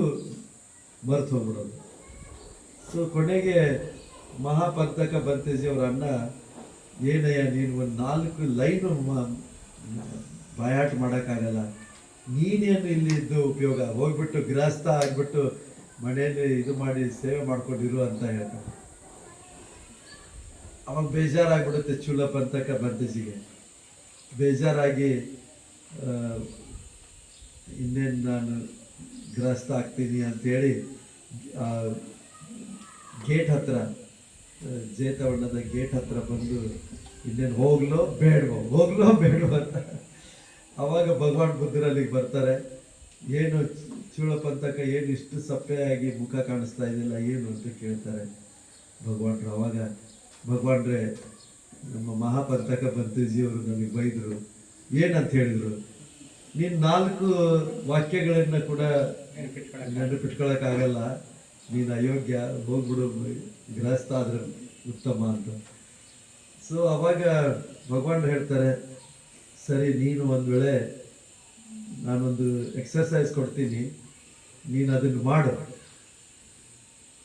ಮರೆತು ಹೋಗ್ಬಿಡೋದು. ಸೊ ಕೊನೆಗೆ ಮಹಾಪಂಥಕ ಬಂತೇಜಿ ಅವ್ರ ಅಣ್ಣ, ಏನಯ್ಯ ನೀನು ಒಂದು 4 ಲೈನು ಬಾಯಾಟ ಮಾಡೋಕ್ಕಾಗಲ್ಲ, ನೀನೇನು ಇಲ್ಲಿ ಇದ್ದು ಉಪಯೋಗ, ಹೋಗ್ಬಿಟ್ಟು ಗೃಹಸ್ಥ ಆಗ್ಬಿಟ್ಟು ಮನೆಯಲ್ಲಿ ಇದು ಮಾಡಿ ಸೇವೆ ಮಾಡ್ಕೊಂಡಿರು ಅಂತ ಹೇಳ್ತಾರೆ. ಅವಾಗ ಬೇಜಾರಾಗ್ಬಿಡುತ್ತೆ ಚೂಳ ಪಂಥಕ ಬಂತೇಜಿಗೆ. ಬೇಜಾರಾಗಿ ಇನ್ನೇನು ನಾನು ಗೃಹಸ್ಥ ಆಗ್ತೀನಿ ಅಂತೇಳಿ ಗೇಟ್ ಹತ್ರ, ಜೇತವಣ್ಣದ ಗೇಟ್ ಹತ್ರ ಬಂದು ಇನ್ನೇನು ಹೋಗ್ಲೋ ಬೇಡವೋ ಅಂತ. ಅವಾಗ ಭಗವಾನ್ ಬುದ್ಧರು ಅಲ್ಲಿಗೆ ಬರ್ತಾರೆ. ಏನು ಚೂಳ ಪಂಥಕ, ಏನು ಇಷ್ಟು ಸಪ್ಪೆಯಾಗಿ ಮುಖ ಕಾಣಿಸ್ತಾ ಇದೆಯಲ್ಲ, ಏನು ಅಂತ ಕೇಳ್ತಾರೆ ಭಗವಾನ್ರು. ಅವಾಗ ಭಗವಾನ್ರೆ, ನಮ್ಮ ಮಹಾಪಂಥಕ ಬಂತೇಜಿಯವರು ನನಗೆ ಬೈದರು. ಏನಂತ ಹೇಳಿದರು? ನೀನು 4 ವಾಕ್ಯಗಳನ್ನು ಕೂಡ ನೆನಪಿಟ್ಕೊಳಕ್ಕಾಗಲ್ಲ, ನೀನು ಅಯೋಗ್ಯ, ಹೋಗ್ಬಿಡು, ಗೃಹಸ್ಥ ಆದ್ರೆ ಉತ್ತಮ ಅಂತ. ಸೊ ಅವಾಗ ಭಗವಾನ್ ಹೇಳ್ತಾರೆ, ಸರಿ ನೀನು ಒಂದು ವೇಳೆ ನಾನೊಂದು ಎಕ್ಸರ್ಸೈಸ್ ಕೊಡ್ತೀನಿ, ನೀನು ಅದನ್ನು ಮಾಡು,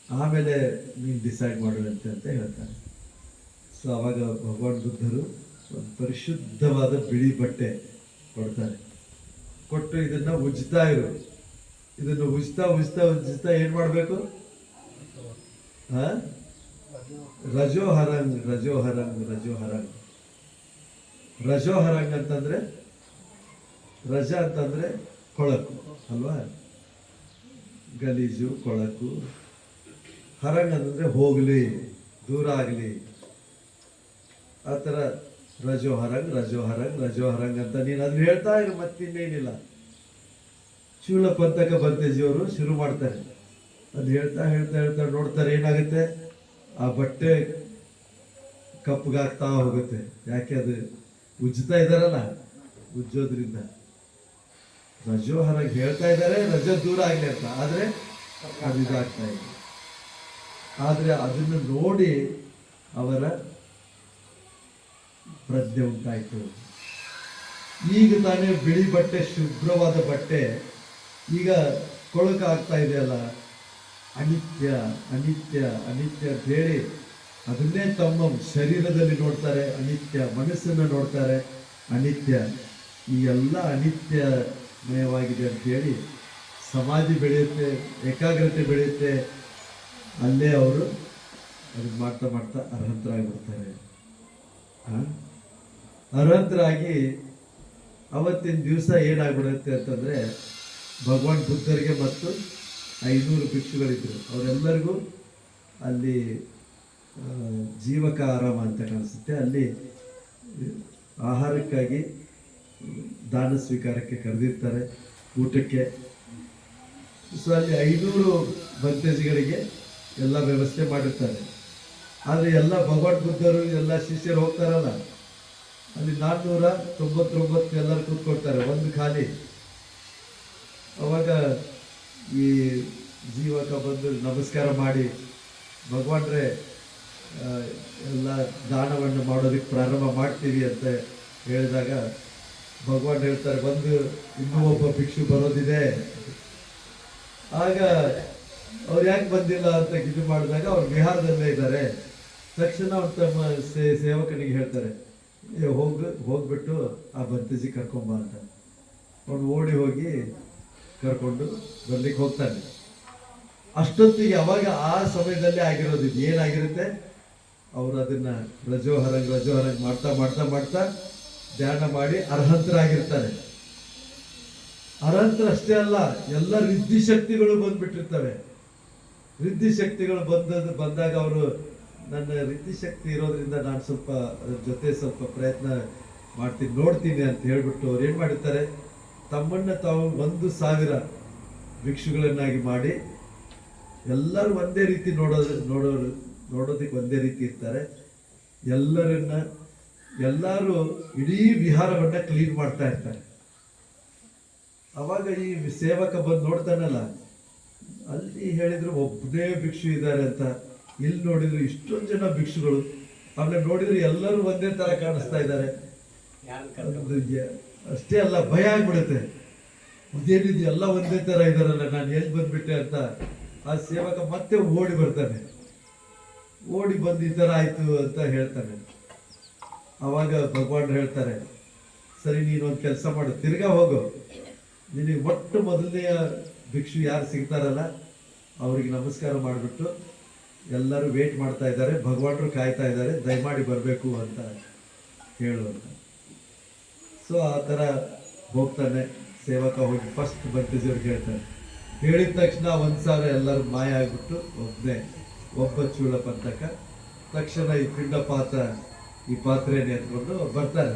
ಆಮೇಲೆ ನೀನು ಡಿಸೈಡ್ ಮಾಡುವಂತೆ ಅಂತ ಹೇಳ್ತಾರೆ. ಸೊ ಅವಾಗ ಭಗವಾನ್ ಬುದ್ಧರು ಒಂದು ಪರಿಶುದ್ಧವಾದ ಬಿಳಿ ಬಟ್ಟೆ ಕೊಡ್ತಾರೆ. ಕೊಟ್ಟು ಇದನ್ನ ಉಜ್ತಾ ಇರು, ಇದನ್ನು ಉಜ್ತಾ ಏನು ಮಾಡಬೇಕು? ರಜೋಹರಂಗ್ ಅಂತಂದ್ರೆ, ರಜ ಅಂತಂದ್ರೆ ಕೊಳಕು ಅಲ್ವಾ, ಗಲೀಜು ಕೊಳಕು. ಹರಂಗ್ ಅಂತಂದ್ರೆ ಹೋಗ್ಲಿ, ದೂರ ಆಗಲಿ, ಆ ಥರ ರಜೋಹರಂಗ್ ಅಂತ ನೀನು ಅದನ್ನ ಹೇಳ್ತಾ ಇರು, ಮತ್ತಿನ್ನೇನಿಲ್ಲ. ಚೂಳ ಪಂಥಕ ಬಂತೇಜಿಯವರು ಶುರು ಮಾಡ್ತಾರೆ. ಅದು ಹೇಳ್ತಾ ನೋಡ್ತಾರೆ, ಏನಾಗುತ್ತೆ, ಆ ಬಟ್ಟೆ ಕಪ್ಪಗಾಗ್ತಾ ಹೋಗುತ್ತೆ. ಯಾಕೆ? ಅದು ಉಜ್ಜುತ್ತಾ ಇದ್ದಾರಲ್ಲ, ಉಜ್ಜೋದ್ರಿಂದ. ರಜೋಹರಂಗ್ ಹೇಳ್ತಾ ಇದ್ದಾರೆ, ರಜೋ ದೂರ ಆಗಲಿ ಅಂತ, ಆದರೆ ಅದು ಇದಾಗ್ತಾ ಇದೆ. ಆದರೆ ಅದನ್ನು ನೋಡಿ ಅವರ ಪ್ರಜ್ಞೆ ಉಂಟಾಯಿತು. ಈಗ ತಾನೇ ಬಿಳಿ ಬಟ್ಟೆ, ಶುಭ್ರವಾದ ಬಟ್ಟೆ ಈಗ ಕೊಳಕಾಗ್ತಾ ಇದೆಯಲ್ಲ, ಅನಿತ್ಯ ಅನಿತ್ಯ ಅನಿತ್ಯ ಅಂತ ಹೇಳಿ ಅದನ್ನೇ ತಮ್ಮ ಶರೀರದಲ್ಲಿ ನೋಡ್ತಾರೆ, ಅನಿತ್ಯ ಮನಸ್ಸನ್ನು ನೋಡ್ತಾರೆ, ಅನಿತ್ಯ. ಈ ಎಲ್ಲ ಅನಿತ್ಯಮಯವಾಗಿದೆ ಅಂತೇಳಿ ಸಮಾಧಿ ಬೆಳೆಯುತ್ತೆ, ಏಕಾಗ್ರತೆ ಬೆಳೆಯುತ್ತೆ. ಅಲ್ಲೇ ಅವರು ಅದನ್ನ ಮಾಡ್ತಾ ಮಾಡ್ತಾ ಅರ್ಹಂತರಾಗಿಬಿಡ್ತಾರೆ. ಅರ್ಹಂತರಾಗಿ ಅವತ್ತಿನ ದಿವಸ ಏನಾಗ್ಬಿಡುತ್ತೆ ಅಂತಂದರೆ, ಭಗವಾನ್ ಬುದ್ಧರಿಗೆ ಮತ್ತು 500 ಭಿಕ್ಷುಗಳಿದ್ದರು, ಅವರೆಲ್ಲರಿಗೂ ಅಲ್ಲಿ ಜೀವಕ ಆರಾಮ ಅಂತ ಕಾಣಿಸುತ್ತೆ, ಅಲ್ಲಿ ಆಹಾರಕ್ಕಾಗಿ ದಾನ ಸ್ವೀಕಾರಕ್ಕೆ ಕರೆದಿರ್ತಾರೆ, ಊಟಕ್ಕೆ. ಸೊ ಅಲ್ಲಿ 500 ಬಂತೇಜಿಗಳಿಗೆ ಎಲ್ಲ ವ್ಯವಸ್ಥೆ ಮಾಡಿರ್ತಾರೆ. ಆದರೆ ಎಲ್ಲ ಭಗವಾನ್ ಬುದ್ಧರು ಎಲ್ಲ ಶಿಷ್ಯರು ಹೋಗ್ತಾರಲ್ಲ, ಅಲ್ಲಿ 499 ಎಲ್ಲರೂ ಕೂತ್ಕೊಳ್ತಾರೆ, ಒಂದು ಖಾಲಿ. ಅವಾಗ ಈ ಜೀವಕ ಬಂದು ನಮಸ್ಕಾರ ಮಾಡಿ, ಭಗವಾನ್ರೆ ಎಲ್ಲ ದಾನವನ್ನು ಮಾಡೋದಕ್ಕೆ ಪ್ರಾರಂಭ ಮಾಡ್ತೀವಿ ಅಂತ ಹೇಳಿದಾಗ ಭಗವಾನ್ ಹೇಳ್ತಾರೆ, ಬಂದು ಇನ್ನೂ ಒಬ್ಬ ಭಿಕ್ಷು ಬರೋದಿದೆ. ಆಗ ಅವ್ರು ಯಾಕೆ ಬಂದಿಲ್ಲ ಅಂತ ಇದು ಮಾಡಿದಾಗ ಅವ್ರು ಬಿಹಾರದಲ್ಲೇ ಇದ್ದಾರೆ. ತಕ್ಷಣ ಅವ್ರು ತಮ್ಮ ಸೇವಕನಿಗೆ ಹೇಳ್ತಾರೆ, ಹೋಗ್ಬಿಟ್ಟು ಆ ಬಂತೇಜಿ ಕರ್ಕೊಂಬ ಅಂತ. ಅವನು ಓಡಿ ಹೋಗಿ ಕರ್ಕೊಂಡು ಬರ್ಲಿಕ್ಕೆ ಹೋಗ್ತಾನೆ. ಅಷ್ಟೊತ್ತಿಗೆ ಅವಾಗ ಆ ಸಮಯದಲ್ಲೇ ಆಗಿರೋದು ಇದು ಏನಾಗಿರುತ್ತೆ, ಅವರು ಅದನ್ನ ರಜೋಹರಂಗ್ ಮಾಡ್ತಾ ಮಾಡ್ತಾ ಮಾಡ್ತಾ ಧ್ಯಾನ ಮಾಡಿ ಅರ್ಹಂತರಾಗಿರ್ತಾರೆ. ಅರ್ಹಂತರ ಅಷ್ಟೇ ಅಲ್ಲ, ಎಲ್ಲ ರಿದ್ಧಿ ಶಕ್ತಿಗಳು ಬಂದ್ಬಿಟ್ಟಿರ್ತವೆ. ರಿದ್ಧಿ ಶಕ್ತಿಗಳು ಬಂದಾಗ ಅವರು ನನ್ನ ರಿದ್ಧಿ ಶಕ್ತಿ ಇರೋದ್ರಿಂದ ನಾನು ಸ್ವಲ್ಪ ಅದ್ರ ಜೊತೆ ಸ್ವಲ್ಪ ಪ್ರಯತ್ನ ಮಾಡ್ತೀನಿ, ನೋಡ್ತೀನಿ ಅಂತ ಹೇಳ್ಬಿಟ್ಟು ಅವ್ರು ಏನು ಮಾಡಿರ್ತಾರೆ, ತಮ್ಮನ್ನ ತಾವು 1,000 ಭಿಕ್ಷುಗಳನ್ನಾಗಿ ಮಾಡಿ ಎಲ್ಲರೂ ಒಂದೇ ರೀತಿ ನೋಡೋದಕ್ಕೆ ಒಂದೇ ರೀತಿ ಇರ್ತಾರೆ. ಎಲ್ಲರೂ ಇಡೀ ವಿಹಾರವನ್ನ ಕ್ಲೀನ್ ಮಾಡ್ತಾ ಇರ್ತಾರೆ. ಅವಾಗ ಈ ಸೇವಕ ಬಂದು ನೋಡ್ತಾನಲ್ಲ, ಅಲ್ಲಿ ಹೇಳಿದ್ರು ಒಬ್ಬನೇ ಭಿಕ್ಷು ಇದ್ದಾರೆ ಅಂತ, ಇಲ್ಲಿ ನೋಡಿದ್ರು ಇಷ್ಟೊಂದು ಜನ ಭಿಕ್ಷುಗಳು, ಆಮೇಲೆ ನೋಡಿದ್ರು ಎಲ್ಲರೂ ಒಂದೇ ತರ ಕಾಣಿಸ್ತಾ ಇದ್ದಾರೆ. ಅಷ್ಟೇ ಅಲ್ಲ, ಭಯ ಆಗ್ಬಿಡುತ್ತೆ, ಇದೇನಿದೆ ಎಲ್ಲ ಒಂದೇ ತರ ಇದಾರಲ್ಲ, ನಾನು ಎಲ್ಲಿ ಬಂದ್ಬಿಟ್ಟೆ ಅಂತ. ಆ ಸೇವಕ ಮತ್ತೆ ಓಡಿ ಬರ್ತಾನೆ, ಓಡಿ ಬಂದು ಈ ತರ ಆಯ್ತು ಅಂತ ಹೇಳ್ತಾನೆ. ಅವಾಗ ಭಗವಾನ್ ಹೇಳ್ತಾರೆ, ಸರಿ ನೀನೊಂದು ಕೆಲಸ ಮಾಡು, ತಿರ್ಗಾ ಹೋಗು, ನಿನಗೆ ಮೊದಲನೆಯ ಭಿಕ್ಷು ಯಾರು ಸಿಗ್ತಾರಲ್ಲ ಅವ್ರಿಗೆ ನಮಸ್ಕಾರ ಮಾಡಿಬಿಟ್ಟು, ಎಲ್ಲರೂ ವೇಟ್ ಮಾಡ್ತಾ ಇದ್ದಾರೆ, ಭಗವಾನರು ಕಾಯ್ತಾ ಇದ್ದಾರೆ, ದಯಮಾಡಿ ಬರಬೇಕು ಅಂತ ಹೇಳುವಂತ. ಸೊ ಆ ಥರ ಹೋಗ್ತಾನೆ ಸೇವಕ, ಹೋಗಿ ಫಸ್ಟ್ ಬಂತೇಜಿಯವ್ರಿಗೆ ಹೇಳ್ತಾನೆ. ಹೇಳಿದ ತಕ್ಷಣ 1,000 ಎಲ್ಲರೂ ಮಾಯ ಆಗ್ಬಿಟ್ಟು ಒಬ್ಬ ಚೂಳಪಂತಕ ತಕ್ಷಣ ಈ ಪಿಂಡ ಪಾತ್ರ, ಈ ಪಾತ್ರೆಯನ್ನು ಎತ್ಕೊಂಡು ಬರ್ತಾರೆ.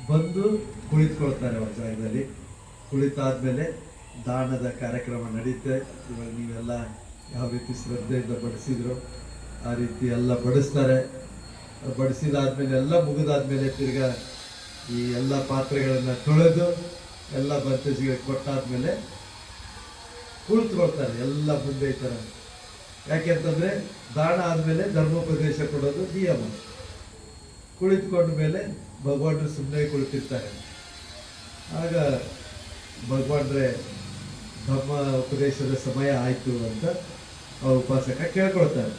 ಬಂದು ಕುಳಿತುಕೊಳ್ತಾರೆ ಅವ್ರ ಜಾಗದಲ್ಲಿ. ಕುಳಿತಾದ್ಮೇಲೆ ದಾನದ ಕಾರ್ಯಕ್ರಮ ನಡೀತೆ. ಇವಾಗ ನೀವೆಲ್ಲ ಯಾವ ರೀತಿ ಶ್ರದ್ಧೆಯಿಂದ ಬಡಿಸಿದ್ರು ಆ ರೀತಿ ಎಲ್ಲ ಬಡಿಸ್ತಾರೆ. ಬಡಿಸಿದಾದ್ಮೇಲೆ ಎಲ್ಲ ಮುಗಿದಾದ್ಮೇಲೆ ತಿರ್ಗಾ ಈ ಎಲ್ಲ ಪಾತ್ರೆಗಳನ್ನು ತೊಳೆದು ಎಲ್ಲ ಬಂತೇಜಿಗೆ ಕೊಟ್ಟಾದ್ಮೇಲೆ ಕುಳಿತುಕೊಳ್ತಾರೆ ಎಲ್ಲ ಮುಂದೆ ಈ ಥರ. ಯಾಕೆಂತಂದ್ರೆ ದಾನ ಆದಮೇಲೆ ಧರ್ಮೋಪದೇಶ ಕೊಡೋದು ನಿಯಮ. ಕುಳಿತುಕೊಂಡ ಮೇಲೆ ಭಗವಾನರು ಸುಮ್ಮನೆ ಕುಳಿತಿರ್ತಾರೆ. ಆಗ ಭಗವಾನ್ರೆ ಧರ್ಮ ಉಪದೇಶದ ಸಮಯ ಆಯಿತು ಅಂತ ಅವ್ರ ಉಪಾಸಕ ಕೇಳ್ಕೊಳ್ತಾರೆ.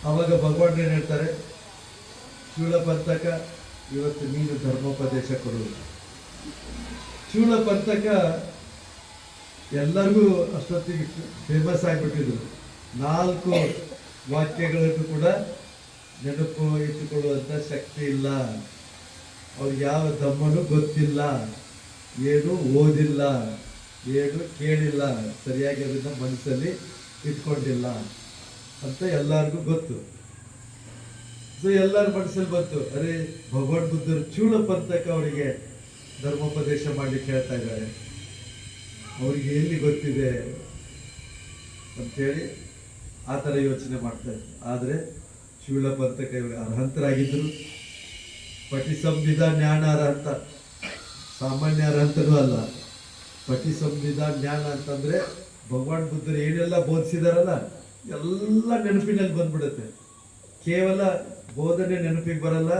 ಆವಾಗ ಭಗವಾನ್ ಏನು ಹೇಳ್ತಾರೆ, ಚೂಳಪಂತಕ ಇವತ್ತು ನೀನು ಧರ್ಮೋಪದೇಶ ಕೊಡುವುದು. ಚೂಳಪಂತಕ ಎಲ್ಲರಿಗೂ ಅಷ್ಟೊತ್ತಿಗೆ ಫೇಮಸ್ ಆಗಿಬಿಟ್ಟಿದ್ರು. 4 ವಾಕ್ಯಗಳನ್ನು ಕೂಡ ನೆನಪು ಇಟ್ಟುಕೊಳ್ಳುವಂಥ ಶಕ್ತಿ ಇಲ್ಲ. ಅವ್ರಿಗೆ ಯಾವ ಧಮ್ಮನೂ ಗೊತ್ತಿಲ್ಲ, ಏನು ಓದಿಲ್ಲ, ಏನು ಕೇಳಿಲ್ಲ, ಸರಿಯಾಗಿ ಅದನ್ನು ಮನಸ್ಸಲ್ಲಿ ಇಟ್ಕೊಂಡಿಲ್ಲ ಅಂತ ಎಲ್ಲರಿಗೂ ಗೊತ್ತು. ಸೊ ಎಲ್ಲರ ಮನಸ್ಸಲ್ಲಿ ಬಂತು, ಅರೆ ಭಗವಾನ್ ಬುದ್ಧರು ಚೂಳಪಂತಕ ಅವರಿಗೆ ಧರ್ಮೋಪದೇಶ ಮಾಡ್ಲಿಕ್ಕೆ ಹೇಳ್ತಾ ಇದ್ದಾರೆ, ಅವ್ರಿಗೆ ಎಲ್ಲಿ ಗೊತ್ತಿದೆ ಅಂಥೇಳಿ ಆ ಥರ ಯೋಚನೆ ಮಾಡ್ತಾರೆ. ಆದರೆ ಚೂಳಪಂತಕ ಇವರು ಅರ್ಹಂತರಾಗಿದ್ದರು. ಪಟಿಸಂವಿಧ ಜ್ಞಾನ ಅರ್ಹಂತ, ಸಾಮಾನ್ಯ ಅರ್ಹಂತನೂ ಅಲ್ಲ. ಪಟಿಸಂವಿಧ ಜ್ಞಾನ ಅಂತಂದರೆ ಭಗವಾನ್ ಬುದ್ಧರು ಏನೆಲ್ಲ ಬೋಧಿಸಿದಾರಲ್ಲ ಎಲ್ಲ ನೆನಪಿನಲ್ಲಿ ಬಂದ್ಬಿಡುತ್ತೆ. ಕೇವಲ ಬೋಧನೆ ನೆನಪಿಗೆ ಬರಲ್ಲ,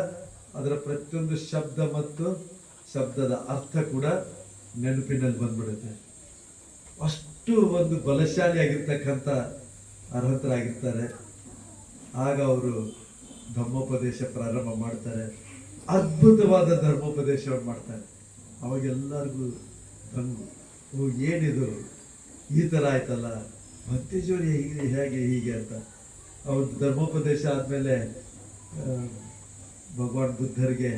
ಅದರ ಪ್ರತಿಯೊಂದು ಶಬ್ದ ಮತ್ತು ಶಬ್ದದ ಅರ್ಥ ಕೂಡ ನೆನಪಿನಲ್ಲಿ ಬಂದ್ಬಿಡುತ್ತೆ. ಅಷ್ಟು ಅಷ್ಟು ಒಂದು ಬಲಶಾಲಿ ಆಗಿರ್ತಕ್ಕಂಥ ಅರ್ಹತರಾಗಿರ್ತಾರೆ. ಆಗ ಅವರು ಧರ್ಮೋಪದೇಶ ಪ್ರಾರಂಭ ಮಾಡ್ತಾರೆ, ಅದ್ಭುತವಾದ ಧರ್ಮೋಪದೇಶವನ್ನು ಮಾಡ್ತಾರೆ. ಅವಾಗೆಲ್ಲರಿಗೂ ಓ ಏನಿದು ಈ ಥರ ಆಯ್ತಲ್ಲ, ಭಕ್ತಿಜೋರಿ ಹೇಗೆ ಹೀಗೆ ಅಂತ. ಅವ್ರ ಧರ್ಮೋಪದೇಶ ಆದಮೇಲೆ ಭಗವಾನ್ ಬುದ್ಧರಿಗೆ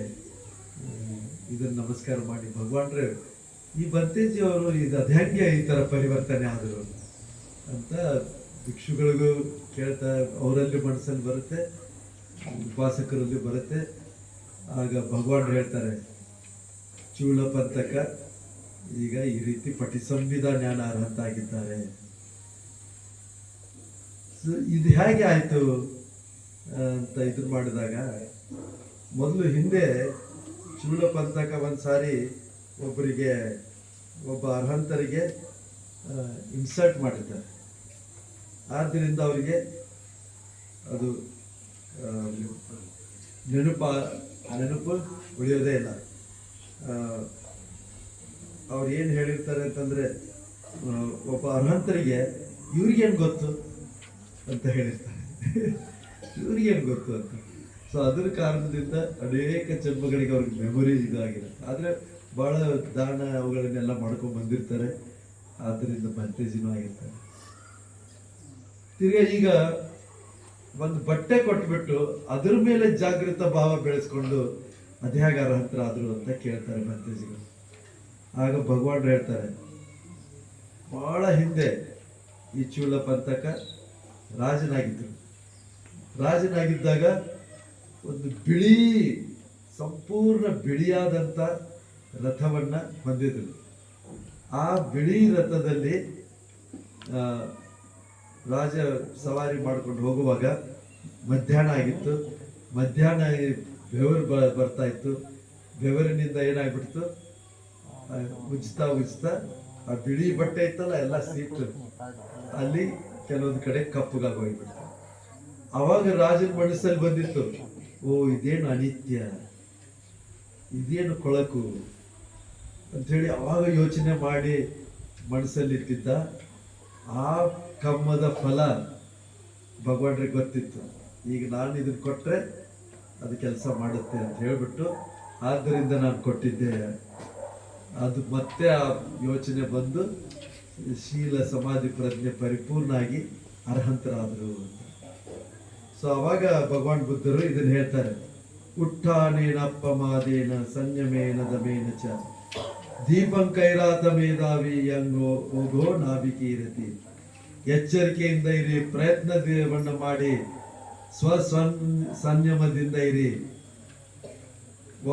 ಇದನ್ನು ನಮಸ್ಕಾರ ಮಾಡಿ, ಭಗವಾನ್ರೆ ಈ ಭಂತೇಜಿ ಅವರು ಇದು ಅದು ಹೆಂಗೆ ಈ ಥರ ಪರಿವರ್ತನೆ ಆದರು ಅಂತ ಭಿಕ್ಷುಗಳಿಗೂ ಕೇಳ್ತಾ, ಅವರಲ್ಲಿ ಮನಸ್ಸಲ್ಲಿ ಬರುತ್ತೆ, ಉಪಾಸಕರಲ್ಲಿ ಬರುತ್ತೆ. ಆಗ ಭಗವಾನ್ ಹೇಳ್ತಾರೆ, ಚೂಳ ಪಂಥಕ ಈಗ ಈ ರೀತಿ ಪಠಿಸಂವಿಧ ಜ್ಞಾನ ಅರ್ಹಂತ ಆಗಿದ್ದಾರೆ. ಇದು ಹೇಗೆ ಆಯ್ತು ಅಂತ ಇದನ್ನ ಮಾಡಿದಾಗ, ಮೊದಲು ಹಿಂದೆ ಚೂಳ ಪಂಥಕ ಒಂದ್ಸಾರಿ ಒಬ್ಬ ಅರ್ಹಂತರಿಗೆ ಇನ್ಸಲ್ಟ್ ಮಾಡಿದ್ದಾರೆ. ಆದ್ದರಿಂದ ಅವರಿಗೆ ಅದು ನೆನಪು ಉಳಿಯೋದೇ ಇಲ್ಲ. ಅವ್ರು ಏನು ಹೇಳಿರ್ತಾರೆ ಅಂತಂದ್ರೆ, ಒಬ್ಬ ಅರ್ಹಂತರಿಗೆ ಇವ್ರಿಗೇನು ಗೊತ್ತು ಅಂತ ಹೇಳಿರ್ತಾರೆ, ಇವ್ರಿಗೇನು ಗೊತ್ತು ಅಂತ. ಸೊ ಅದ್ರ ಕಾರಣದಿಂದ ಅನೇಕ ಜನ್ಮಗಳಿಗೆ ಅವ್ರಿಗೆ ಮೆಮೊರಿ ಇದಾಗಿದೆ. ಆದರೆ ಬಹಳ ದಾನ ಅವುಗಳನ್ನೆಲ್ಲ ಮಾಡ್ಕೊಂಡು ಬಂದಿರ್ತಾರೆ, ಆದ್ದರಿಂದ ಭಂತೇಜಿನೂ ಆಗಿರ್ತಾರೆ. ತಿರ್ಗಾ ಈಗ ಒಂದು ಬಟ್ಟೆ ಕೊಟ್ಬಿಟ್ಟು ಅದ್ರ ಮೇಲೆ ಜಾಗೃತ ಭಾವ ಬೆಳೆಸ್ಕೊಂಡು ಅದ್ಯಾಗ ಅರ್ಹಂತರಾದ್ರು ಅಂತ ಕೇಳ್ತಾರೆ ಭಂತೇಜಿಗಳು. ಆಗ ಭಗವಾನ್ ಹೇಳ್ತಾರೆ, ಬಹಳ ಹಿಂದೆ ಈ ಚೂಳ ಪಂಥಕ ರಾಜನಾಗಿದ್ದಾಗ ಒಂದು ಸಂಪೂರ್ಣ ಬಿಳಿಯಾದಂಥ ರಥವನ್ನ ಹೊಂದಿದ್ರು. ಆ ಬಿಳಿ ರಥದಲ್ಲಿ ರಾಜ ಸವಾರಿ ಮಾಡ್ಕೊಂಡು ಹೋಗುವಾಗ ಮಧ್ಯಾಹ್ನ ಆಗಿತ್ತು. ಮಧ್ಯಾಹ್ನ ಬೆವರು ಬರ್ತಾ ಇತ್ತು. ಬೆವರಿನಿಂದ ಏನಾಗ್ಬಿಡ್ತು, ಉಜ್ತಾ ಆ ಬಿಳಿ ಬಟ್ಟೆ ಇತ್ತಲ್ಲ ಎಲ್ಲ ಸೀಟ್ ಅಲ್ಲಿ ಕೆಲವೊಂದು ಕಡೆ ಕಪ್ಪಗಾಗಿ ಹೋಗ್ಬಿಡ್ತು. ಅವಾಗ ರಾಜನ ಮನಸ್ಸಲ್ಲಿ ಬಂದಿತ್ತು, ಓ ಇದೇನು ಅನಿತ್ಯ, ಇದೇನು ಕೊಳಕು ಅಂಥೇಳಿ ಅವಾಗ ಯೋಚನೆ ಮಾಡಿ ಮನಸ್ಸಲ್ಲಿಟ್ಟಿದ್ದ. ಆ ಕಮ್ಮದ ಫಲ ಭಗವಾನ್ರಿಗೆ ಗೊತ್ತಿತ್ತು. ಈಗ ನಾನು ಇದನ್ನು ಕೊಟ್ಟರೆ ಅದು ಕೆಲಸ ಮಾಡುತ್ತೆ ಅಂತ ಹೇಳ್ಬಿಟ್ಟು, ಆದ್ದರಿಂದ ನಾನು ಕೊಟ್ಟಿದ್ದೆ. ಅದು ಮತ್ತೆ ಆ ಯೋಚನೆ ಬಂದು ಶೀಲ ಸಮಾಧಿ ಪ್ರಜ್ಞೆ ಪರಿಪೂರ್ಣ ಆಗಿ ಅರ್ಹಂತರಾದರು ಅಂತ. ಸೊ ಅವಾಗ ಭಗವಾನ್ ಬುದ್ಧರು ಇದನ್ನು ಹೇಳ್ತಾರೆ, ಉಟ್ಟಾನೇನ ಅಪ್ಪಮಾದೇನ ಸಂಯಮೇನ ದಮೇನ ಚ ದೀಪಂಕೈರಾತ ಮೇಧಾವಿ ಯಂಗೋ ಓಗೋ ನಾಭಿಕೀರತಿ. ಎಚ್ಚರಿಕೆಯಿಂದ ಇರಿ, ಪ್ರಯತ್ನವನ್ನು ಮಾಡಿ, ಸಂಯಮದಿಂದ ಇರಿ.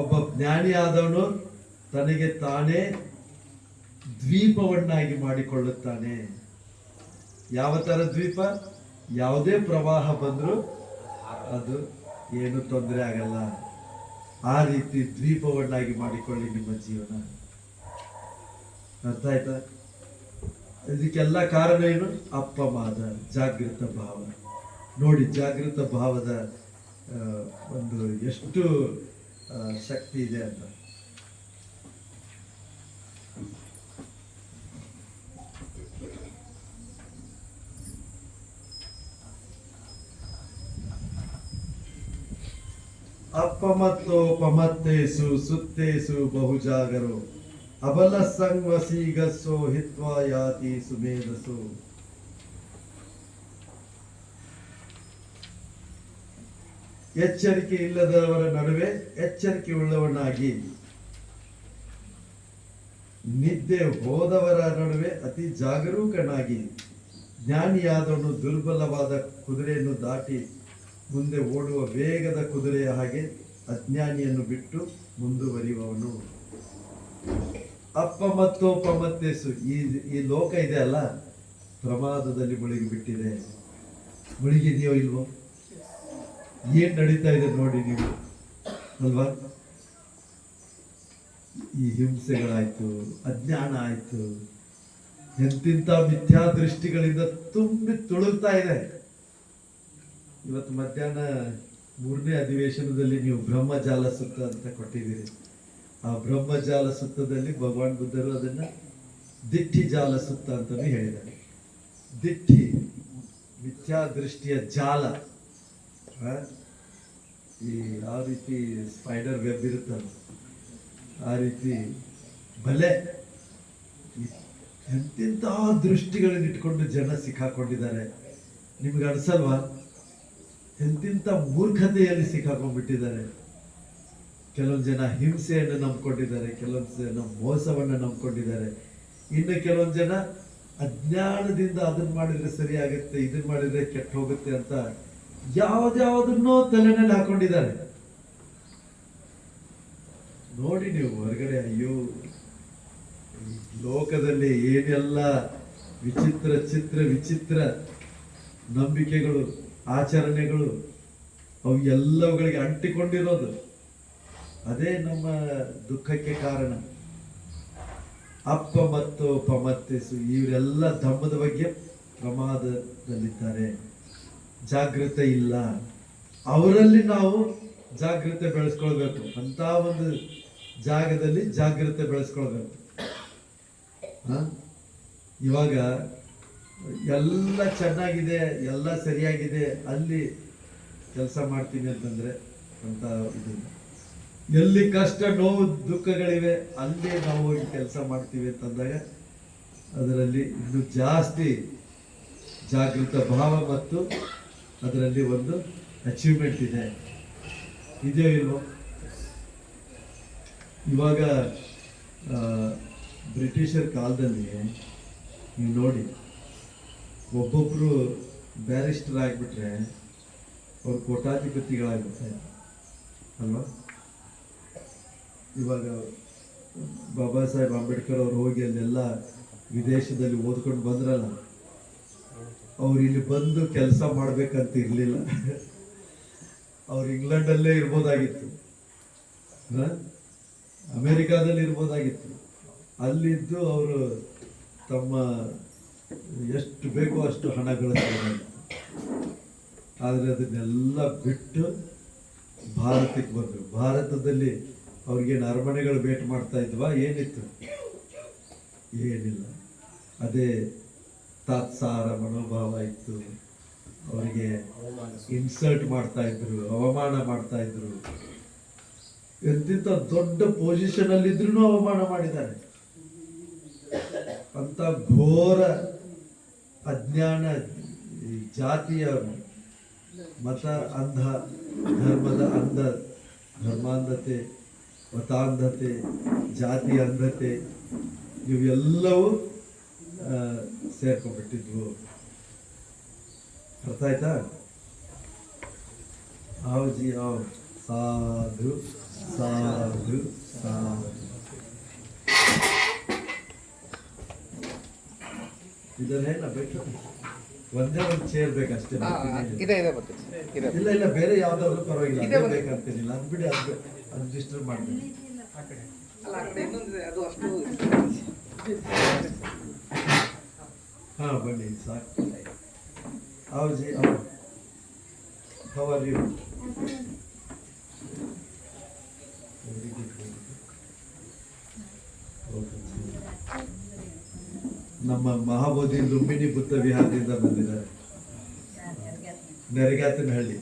ಒಬ್ಬ ಜ್ಞಾನಿ ಆದವನು ತನಗೆ ತಾನೇ ದ್ವೀಪವನ್ನಾಗಿ ಮಾಡಿಕೊಳ್ಳುತ್ತಾನೆ. ಯಾವ ತರ ದ್ವೀಪ? ಯಾವುದೇ ಪ್ರವಾಹ ಬಂದರೂ ಅದು ಏನು ತೊಂದರೆ ಆಗಲ್ಲ. ಆ ರೀತಿ ದ್ವೀಪವನ್ನಾಗಿ ಮಾಡಿಕೊಳ್ಳಿ ನಿಮ್ಮ ಜೀವನ. ಅರ್ಥ ಆಯ್ತಾ? ಇದಕ್ಕೆಲ್ಲ ಕಾರಣ ಏನು? ಅಪ್ಪಮಾದ, ಜಾಗೃತ ಭಾವ. ನೋಡಿ, ಜಾಗೃತ ಭಾವದ ಒಂದು ಎಷ್ಟು ಶಕ್ತಿ ಇದೆ ಅಂತ. ಅಪ್ಪಮತ್ತೋಪಮತ್ತೇಸು ಸುತ್ತೇಸು ಬಹುಜಾಗರೋ ಅಬಲ ಸಂವಸೀಗಸ್ಸೋ ಹಿತ್ವಾ ಯಾತಿ ಸುಮೇಧಸೋ. ಎಚ್ಚರಿಕೆ ಇಲ್ಲದವರ ನಡುವೆ ಎಚ್ಚರಿಕೆ ಉಳ್ಳವನಾಗಿ, ನಿದ್ದೆ ಹೋದವರ ನಡುವೆ ಅತಿ ಜಾಗರೂಕನಾಗಿ, ಜ್ಞಾನಿಯಾದವನು ದುರ್ಬಲವಾದ ಕುದುರೆಯನ್ನು ದಾಟಿ ಮುಂದೆ ಓಡುವ ವೇಗದ ಕುದುರೆಯ ಹಾಗೆ ಅಜ್ಞಾನಿಯನ್ನು ಬಿಟ್ಟು ಮುಂದುವರಿಯುವವನು. ಅಪ್ಪಮತ್ತೋಪಮತ್ತೇಸು. ಈ ಲೋಕ ಇದೆ ಅಲ್ಲ, ಪ್ರಮಾದದಲ್ಲಿ ಮುಳುಗಿ ಬಿಟ್ಟಿದೆ. ಮುಳುಗಿದೆಯೋ ಇಲ್ವೋ? ಏನ್ ನಡೀತಾ ಇದೆ ನೋಡಿ ನೀವು, ಅಲ್ವಾ? ಈ ಹಿಂಸೆಗಳಾಯ್ತು, ಅಜ್ಞಾನ ಆಯ್ತು, ಎಂತಿಂತ ಮಿಥ್ಯಾ ದೃಷ್ಟಿಗಳಿಂದ ತುಂಬಿ ತುಳುಕ್ತಾ ಇದೆ. ಇವತ್ತು ಮಧ್ಯಾಹ್ನ 3ನೇ ಅಧಿವೇಶನದಲ್ಲಿ ನೀವು ಬ್ರಹ್ಮಜಾಲ ಸುತ್ತ ಅಂತ ಕೊಟ್ಟಿದ್ದೀರಿ. ಆ ಬ್ರಹ್ಮಜಾಲ ಸುತ್ತದಲ್ಲಿ ಭಗವಾನ್ ಬುದ್ಧರು ಅದನ್ನ ದಿಟ್ಟಿ ಜಾಲ ಸುತ್ತ ಅಂತಾನು ಹೇಳಿದ್ದಾರೆ. ದಿಟ್ಟಿ ಮಿಥ್ಯಾದೃಷ್ಟಿಯ ಜಾಲ, ಈ ಯಾವ ರೀತಿ ಸ್ಪೈಡರ್ ವೆಬ್ ಇರುತ್ತಲ್ಲ ಆ ರೀತಿ ಬಲೆ, ಎಂತೆಂತಹ ದೃಷ್ಟಿಗಳನ್ನು ಇಟ್ಕೊಂಡು ಜನ ಸಿಕ್ಕಾಕೊಂಡಿದ್ದಾರೆ. ನಿಮ್ಗೆ ಅನ್ಸಲ್ವಾ? ಎಂತೆಂಥ ಮೂರ್ಖತೆಯಲ್ಲಿ ಸಿಕ್ಕಾಕೊಂಡ್ಬಿಟ್ಟಿದ್ದಾರೆ. ಕೆಲವೊಂದು ಜನ ಹಿಂಸೆಯನ್ನು ನಂಬ್ಕೊಂಡಿದ್ದಾರೆ, ಕೆಲವೊಂದು ಜನ ಮೋಸವನ್ನು ನಂಬ್ಕೊಂಡಿದ್ದಾರೆ, ಇನ್ನು ಕೆಲವೊಂದು ಜನ ಅಜ್ಞಾನದಿಂದ ಅದನ್ನ ಮಾಡಿದ್ರೆ ಸರಿ ಆಗುತ್ತೆ, ಇದನ್ನ ಮಾಡಿದ್ರೆ ಕೆಟ್ಟ ಹೋಗುತ್ತೆ ಅಂತ ಯಾವ್ದಾವುದನ್ನೋ ತಲೆನಲ್ಲಿ ಹಾಕೊಂಡಿದ್ದಾರೆ. ನೋಡಿ ನೀವು ಹೊರಗಡೆ, ಅಯ್ಯೋ ಲೋಕದಲ್ಲಿ ಏನೆಲ್ಲ ವಿಚಿತ್ರ ನಂಬಿಕೆಗಳು, ಆಚರಣೆಗಳು, ಅವು ಎಲ್ಲವುಗಳಿಗೆ ಅಂಟಿಕೊಂಡಿರೋದು. ಅದೇ ನಮ್ಮ ದುಃಖಕ್ಕೆ ಕಾರಣ. ಅಪ್ಪ ಮತ್ತು ಪಮತ್ತೆಸು ಇವರೆಲ್ಲ ಧಮ್ಮದ ಬಗ್ಗೆ ಪ್ರಮಾದದಲ್ಲಿದ್ದಾರೆ, ಜಾಗೃತೆ ಇಲ್ಲ. ಅವರಲ್ಲಿ ನಾವು ಜಾಗೃತೆ ಬೆಳೆಸ್ಕೊಳ್ಬೇಕು. ಅಂತ ಒಂದು ಜಾಗದಲ್ಲಿ ಜಾಗೃತೆ ಬೆಳೆಸ್ಕೊಳ್ಬೇಕು. ಇವಾಗ ಎಲ್ಲ ಚೆನ್ನಾಗಿದೆ, ಎಲ್ಲ ಸರಿಯಾಗಿದೆ, ಅಲ್ಲಿ ಕೆಲಸ ಮಾಡ್ತೀನಿ ಅಂತಂದ್ರೆ ಅಂತ ಇದು. ಎಲ್ಲಿ ಕಷ್ಟ ನೋವು ದುಃಖಗಳಿವೆ ಅಲ್ಲಿ ನಾವು ಹೋಗಿ ಕೆಲಸ ಮಾಡ್ತೀವಿ ಅಂತಂದಾಗ ಅದರಲ್ಲಿ ಇನ್ನು ಜಾಸ್ತಿ ಜಾಗೃತ ಭಾವ ಮತ್ತು ಅದರಲ್ಲಿ ಒಂದು ಅಚೀವ್ಮೆಂಟ್ ಇದೆ. ಇದೆಯೋ ಇಲ್ವೋ? ಇವಾಗ ಬ್ರಿಟಿಷರ್ ಕಾಲದಲ್ಲಿ ನೀವು ನೋಡಿ, ಒಬ್ಬೊಬ್ಬರು ಬ್ಯಾರಿಸ್ಟರ್ ಆಗಿಬಿಟ್ರೆ ಅವ್ರು ಕೋಟಾಧಿಪತಿಗಳಾಗ್ಬಿಡ್ತಾರೆ ಅಲ್ವಾ? ಇವಾಗ ಬಾಬಾ ಸಾಹೇಬ್ ಅಂಬೇಡ್ಕರ್ ಅವ್ರು ಹೋಗಿ ಅಲ್ಲೆಲ್ಲ ವಿದೇಶದಲ್ಲಿ ಓದ್ಕೊಂಡು ಬಂದ್ರಲ್ಲ, ಅವ್ರು ಇಲ್ಲಿ ಬಂದು ಕೆಲಸ ಮಾಡ್ಬೇಕಂತ ಇರಲಿಲ್ಲ. ಅವ್ರು ಇಂಗ್ಲೆಂಡಲ್ಲೇ ಇರ್ಬೋದಾಗಿತ್ತು, ಅಮೇರಿಕಾದಲ್ಲಿ ಇರ್ಬೋದಾಗಿತ್ತು. ಅಲ್ಲಿದ್ದು ಅವರು ತಮ್ಮ ಎಷ್ಟು ಬೇಕೋ ಅಷ್ಟು ಹಣ ಗಳಿಸ್ಬೋದಾಗಿತ್ತು. ಆದರೆ ಅದನ್ನೆಲ್ಲ ಬಿಟ್ಟು ಭಾರತಕ್ಕೆ ಬಂದರು. ಭಾರತದಲ್ಲಿ ಅವ್ರಿಗೇನು ಅರಮನೆಗಳು ಭೇಟಿ ಮಾಡ್ತಾ ಇದ್ವಾ? ಏನಿತ್ತು? ಏನಿಲ್ಲ. ಅದೇ ತಾತ್ಸಾರ ಮನೋಭಾವ ಇತ್ತು. ಅವರಿಗೆ ಇನ್ಸಲ್ಟ್ ಮಾಡ್ತಾ ಇದ್ರು, ಅವಮಾನ ಮಾಡ್ತಾ ಇದ್ರು. ಎಂತಿಂತ ದೊಡ್ಡ ಪೊಸಿಷನ್ ಅಲ್ಲಿ ಇದ್ರೂ ಅವಮಾನ ಮಾಡಿದ್ದಾರೆ. ಅಂತ ಘೋರ ಅಜ್ಞಾನ, ಜಾತಿಯ ಮತ ಅಂಧ, ಧರ್ಮದ ಅಂಧ, ಧರ್ಮಾಂಧತೆ, ಮತಾಂಧತೆ, ಜಾತಿ ಅಂಧತೆ ಇವೆಲ್ಲವೂ ಸೇರ್ಕೊಂಡ್ಬಿಟ್ಟಿದ್ವು. ಅರ್ಥ ಆಯ್ತಾ? आओ जी आओ, साधु साधु साधु. ಇದನ್ನೇನ ಬೇಕು? ಒಂದೇ ಒಂದು ಚೇರ್ ಬೇಕಷ್ಟೇ. ಇಲ್ಲ ಇಲ್ಲ, ಬೇರೆ ಯಾವ್ದಾದ್ರು ಪರವಾಗಿಲ್ಲ, ಬೇಕಂತೇನಿಲ್ಲ. ಅದು ಬಿಡಿ, ಅದು ಡಿಸ್ಟರ್ಬ್ ಮಾಡಬೇಡಿ. ಹಾ ಬನ್ನಿ, ಸಾಕು. आओ जी आओ. How are you? Very good. ನಮ್ಮ ಮಹಾಬೋಧಿ ಲುಂಬಿನಿ ಬುದ್ಧ ವಿಹಾರದಿಂದ ಬಂದಿದ್ದಾರೆ. ನೆರಗಾತನಹಳ್ಳಿ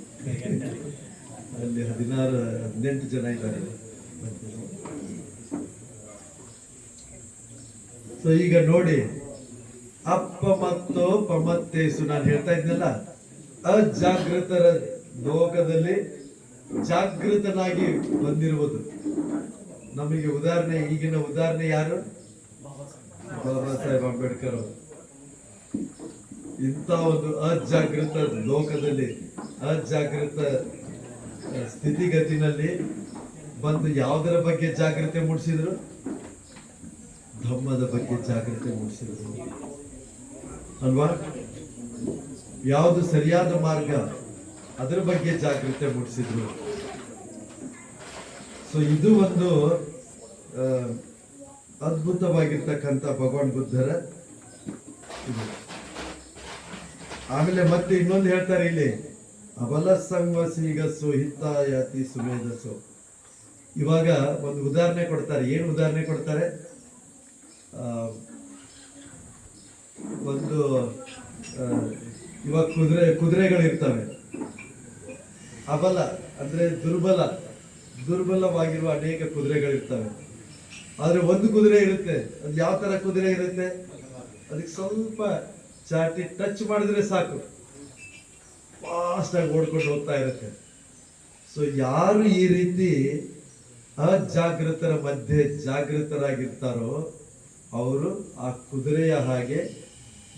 ಅಲ್ಲಿ 18 ಜನ ಇದ್ದಾರೆ. ಸೊ ಈಗ ನೋಡಿ, ಅಪ್ಪ ಮತ್ತು ಪಮತ್ತೇಸು, ನಾನು ಹೇಳ್ತಾ ಇದ್ನಲ್ಲ, ಅಜಾಗೃತರ ಲೋಕದಲ್ಲಿ ಜಾಗೃತನಾಗಿ ಬಂದಿರುವುದು. ನಮಗೆ ಉದಾಹರಣೆ, ಈಗಿನ ಉದಾಹರಣೆ ಯಾರು? ಬಾಬಾ ಸಾಹೇಬ್ ಅಂಬೇಡ್ಕರ್ ಅವರು. ಇಂಥ ಒಂದು ಅಜಾಗೃತ ಲೋಕದಲ್ಲಿ, ಅಜಾಗೃತ ಸ್ಥಿತಿಗತಿನಲ್ಲಿ ಬಂದು ಯಾವುದರ ಬಗ್ಗೆ ಜಾಗೃತಿ ಮೂಡಿಸಿದ್ರು? ಧಮ್ಮದ ಬಗ್ಗೆ ಜಾಗೃತಿ ಮೂಡಿಸಿದ್ರು ಅಲ್ವಾ? ಯಾವುದು ಸರಿಯಾದ ಮಾರ್ಗ ಅದರ ಬಗ್ಗೆ ಜಾಗೃತಿ ಮೂಡಿಸಿದ್ರು. ಸೊ ಇದು ಒಂದು ಅದ್ಭುತವಾಗಿರ್ತಕ್ಕಂಥ ಭಗವಾನ್ ಬುದ್ಧರ ಇದು. ಆಮೇಲೆ ಮತ್ತೆ ಇನ್ನೊಂದು ಹೇಳ್ತಾರೆ ಇಲ್ಲಿ, ಅಬಲ ಸಂವಸೀಗಸು ಹಿತಾಯಾತಿ ಸುಮೇಧಸು. ಇವಾಗ ಒಂದು ಉದಾಹರಣೆ ಕೊಡ್ತಾರೆ. ಏನು ಉದಾಹರಣೆ ಕೊಡ್ತಾರೆ? ಒಂದು ಆ, ಇವಾಗ ಕುದುರೆಗಳಿರ್ತವೆ. ಅಬಲ ಅಂದ್ರೆ ದುರ್ಬಲವಾಗಿರುವ ಅನೇಕ ಕುದುರೆಗಳಿರ್ತವೆ. ಆದ್ರೆ ಒಂದು ಕುದುರೆ ಇರುತ್ತೆ. ಅದು ಯಾವ ತರ ಕುದುರೆ ಇರುತ್ತೆ? ಅದಕ್ಕೆ ಸ್ವಲ್ಪ ಚಾಟಿ ಟಚ್ ಮಾಡಿದ್ರೆ ಸಾಕು, ಫಾಸ್ಟ್ ಆಗಿ ಓಡ್ಕೊಂಡು ಹೋಗ್ತಾ ಇರುತ್ತೆ. ಸೊ ಯಾರು ಈ ರೀತಿ ಅಜಾಗೃತರ ಮಧ್ಯೆ ಜಾಗೃತರಾಗಿರ್ತಾರೋ ಅವರು ಆ ಕುದುರೆಯ ಹಾಗೆ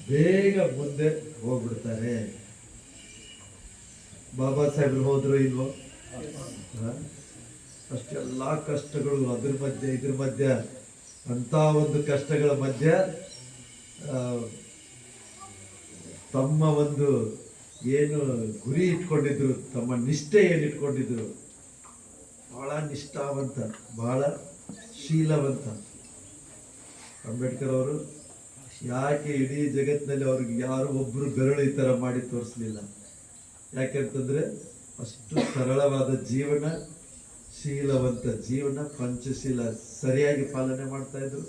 ಬೇಗ ಮುಂದೆ ಹೋಗ್ಬಿಡ್ತಾರೆ. ಬಾಬಾ ಸಾಹೇಬ್ರು ಹೋದ್ರು ಇಲ್ವೋ? ಅಷ್ಟೆಲ್ಲಾ ಕಷ್ಟಗಳು, ಇದ್ರ ಮಧ್ಯ ಅಂತ ಒಂದು ಕಷ್ಟಗಳ ಮಧ್ಯ ತಮ್ಮ ಒಂದು ಏನು ಗುರಿ ಇಟ್ಕೊಂಡಿದ್ರು, ತಮ್ಮ ನಿಷ್ಠೆ ಏನು ಇಟ್ಕೊಂಡಿದ್ರು, ಬಹಳ ನಿಷ್ಠಾವಂತ, ಬಹಳ ಶೀಲವಂತ. ಅಂಬೇಡ್ಕರ್ ಅವರು ಯಾಕೆ ಇಡೀ ಜಗತ್ತಿನಲ್ಲಿ ಅವ್ರಿಗೆ ಯಾರು ಒಬ್ರು ಬೆರಳು ಈ ತರ ಮಾಡಿ ತೋರಿಸ್ಲಿಲ್ಲ? ಯಾಕೆಂತಂದ್ರೆ ಅಷ್ಟು ಸರಳವಾದ ಜೀವನ, ಶೀಲವಂತ ಜೀವನ, ಪಂಚಶೀಲ ಸರಿಯಾಗಿ ಪಾಲನೆ ಮಾಡ್ತಾ ಇದ್ರು.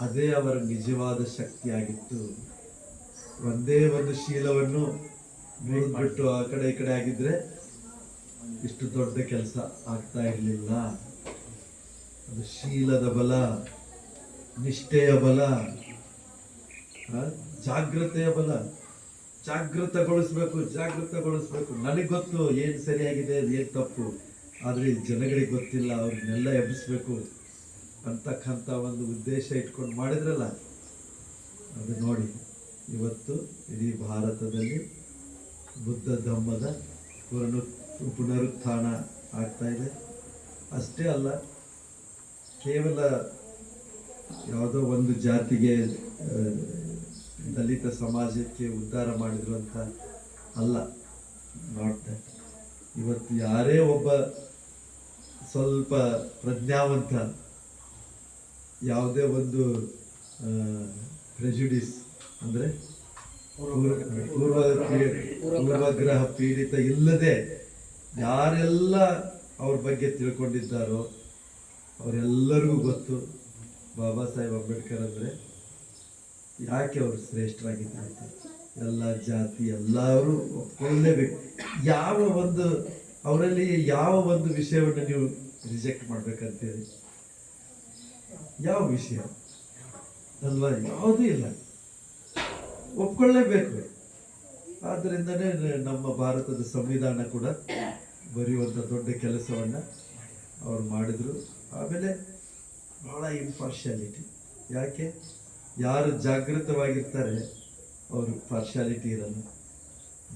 ಅದೇ ಅವರ ನಿಜವಾದ ಶಕ್ತಿ ಆಗಿತ್ತು. ಒಂದೇ ಒಂದು ಶೀಲವನ್ನು ಬಿಟ್ಟು ಆ ಕಡೆ ಈ ಕಡೆ ಆಗಿದ್ರೆ ಇಷ್ಟು ದೊಡ್ಡ ಕೆಲಸ ಆಗ್ತಾ ಇರಲಿಲ್ಲ. ಅದು ಶೀಲದ ಬಲ, ನಿಷ್ಠೆಯ ಬಲ, ಜಾಗೃತೆಯ ಬಲ. ಜಾಗೃತಗೊಳಿಸ್ಬೇಕು. ನನಗೆ ಗೊತ್ತು ಏನು ಸರಿಯಾಗಿದೆ, ಏನು ತಪ್ಪು, ಆದ್ರೆ ಜನಗಳಿಗೆ ಗೊತ್ತಿಲ್ಲ, ಅವ್ರನ್ನೆಲ್ಲ ಎಬ್ಬಿಸ್ಬೇಕು ಅಂತಕ್ಕಂಥ ಒಂದು ಉದ್ದೇಶ ಇಟ್ಕೊಂಡು ಮಾಡಿದ್ರಲ್ಲ, ಅದು ನೋಡಿ ಇವತ್ತು ಇಡೀ ಭಾರತದಲ್ಲಿ ಬುದ್ಧ ಧಮ್ಮದ ಪುನರುತ್ಥಾನ ಆಗ್ತಾ ಇದೆ. ಅಷ್ಟೇ ಅಲ್ಲ, ಕೇವಲ ಯಾವುದೋ ಒಂದು ಜಾತಿಗೆ, ದಲಿತ ಸಮಾಜಕ್ಕೆ ಉದ್ಧಾರ ಮಾಡಿದ್ರು ಅಂತ ಅಲ್ಲ. Not that. ಇವತ್ತು ಯಾರೇ ಒಬ್ಬ ಸ್ವಲ್ಪ ಪ್ರಜ್ಞಾವಂತ, ಯಾವುದೇ ಒಂದು ಪ್ರೆಜುಡಿಸ್ ಅಂದ್ರೆ ಪೂರ್ವಗ್ರಹ ಪೀಡಿತ ಇಲ್ಲದೆ ಯಾರೆಲ್ಲ ಅವ್ರ ಬಗ್ಗೆ ತಿಳ್ಕೊಂಡಿದ್ದಾರೋ ಅವರೆಲ್ಲರಿಗೂ ಗೊತ್ತು ಬಾಬಾ ಸಾಹೇಬ್ ಅಂಬೇಡ್ಕರ್ ಅಂದ್ರೆ ಯಾಕೆ ಅವರು ಶ್ರೇಷ್ಠರಾಗಿದ್ದಾರೆ. ಎಲ್ಲ ಜಾತಿ ಎಲ್ಲರೂ ಒಪ್ಕೊಳ್ಳೇಬೇಕು. ಅವರಲ್ಲಿ ಯಾವ ಒಂದು ವಿಷಯವನ್ನು ನೀವು ರಿಜೆಕ್ಟ್ ಮಾಡ್ಬೇಕಂತೇಳಿ? ಯಾವ ವಿಷಯ ಅಲ್ವಾ? ಯಾವುದೂ ಇಲ್ಲ, ಒಪ್ಕೊಳ್ಳೇಬೇಕು. ಆದ್ದರಿಂದನೇ ನಮ್ಮ ಭಾರತದ ಸಂವಿಧಾನ ಕೂಡ ಬರೆಯುವಂಥ ದೊಡ್ಡ ಕೆಲಸವನ್ನು ಅವ್ರು ಮಾಡಿದ್ರು. ಆಮೇಲೆ ಬಹಳ ಇಂಪಾರ್ಶಿಯಾಲಿಟಿ. ಯಾಕೆ? ಯಾರು ಜಾಗೃತವಾಗಿರ್ತಾರೆ ಅವರು ಪಾರ್ಶಾಲಿಟಿ ಇರಲ್ಲ.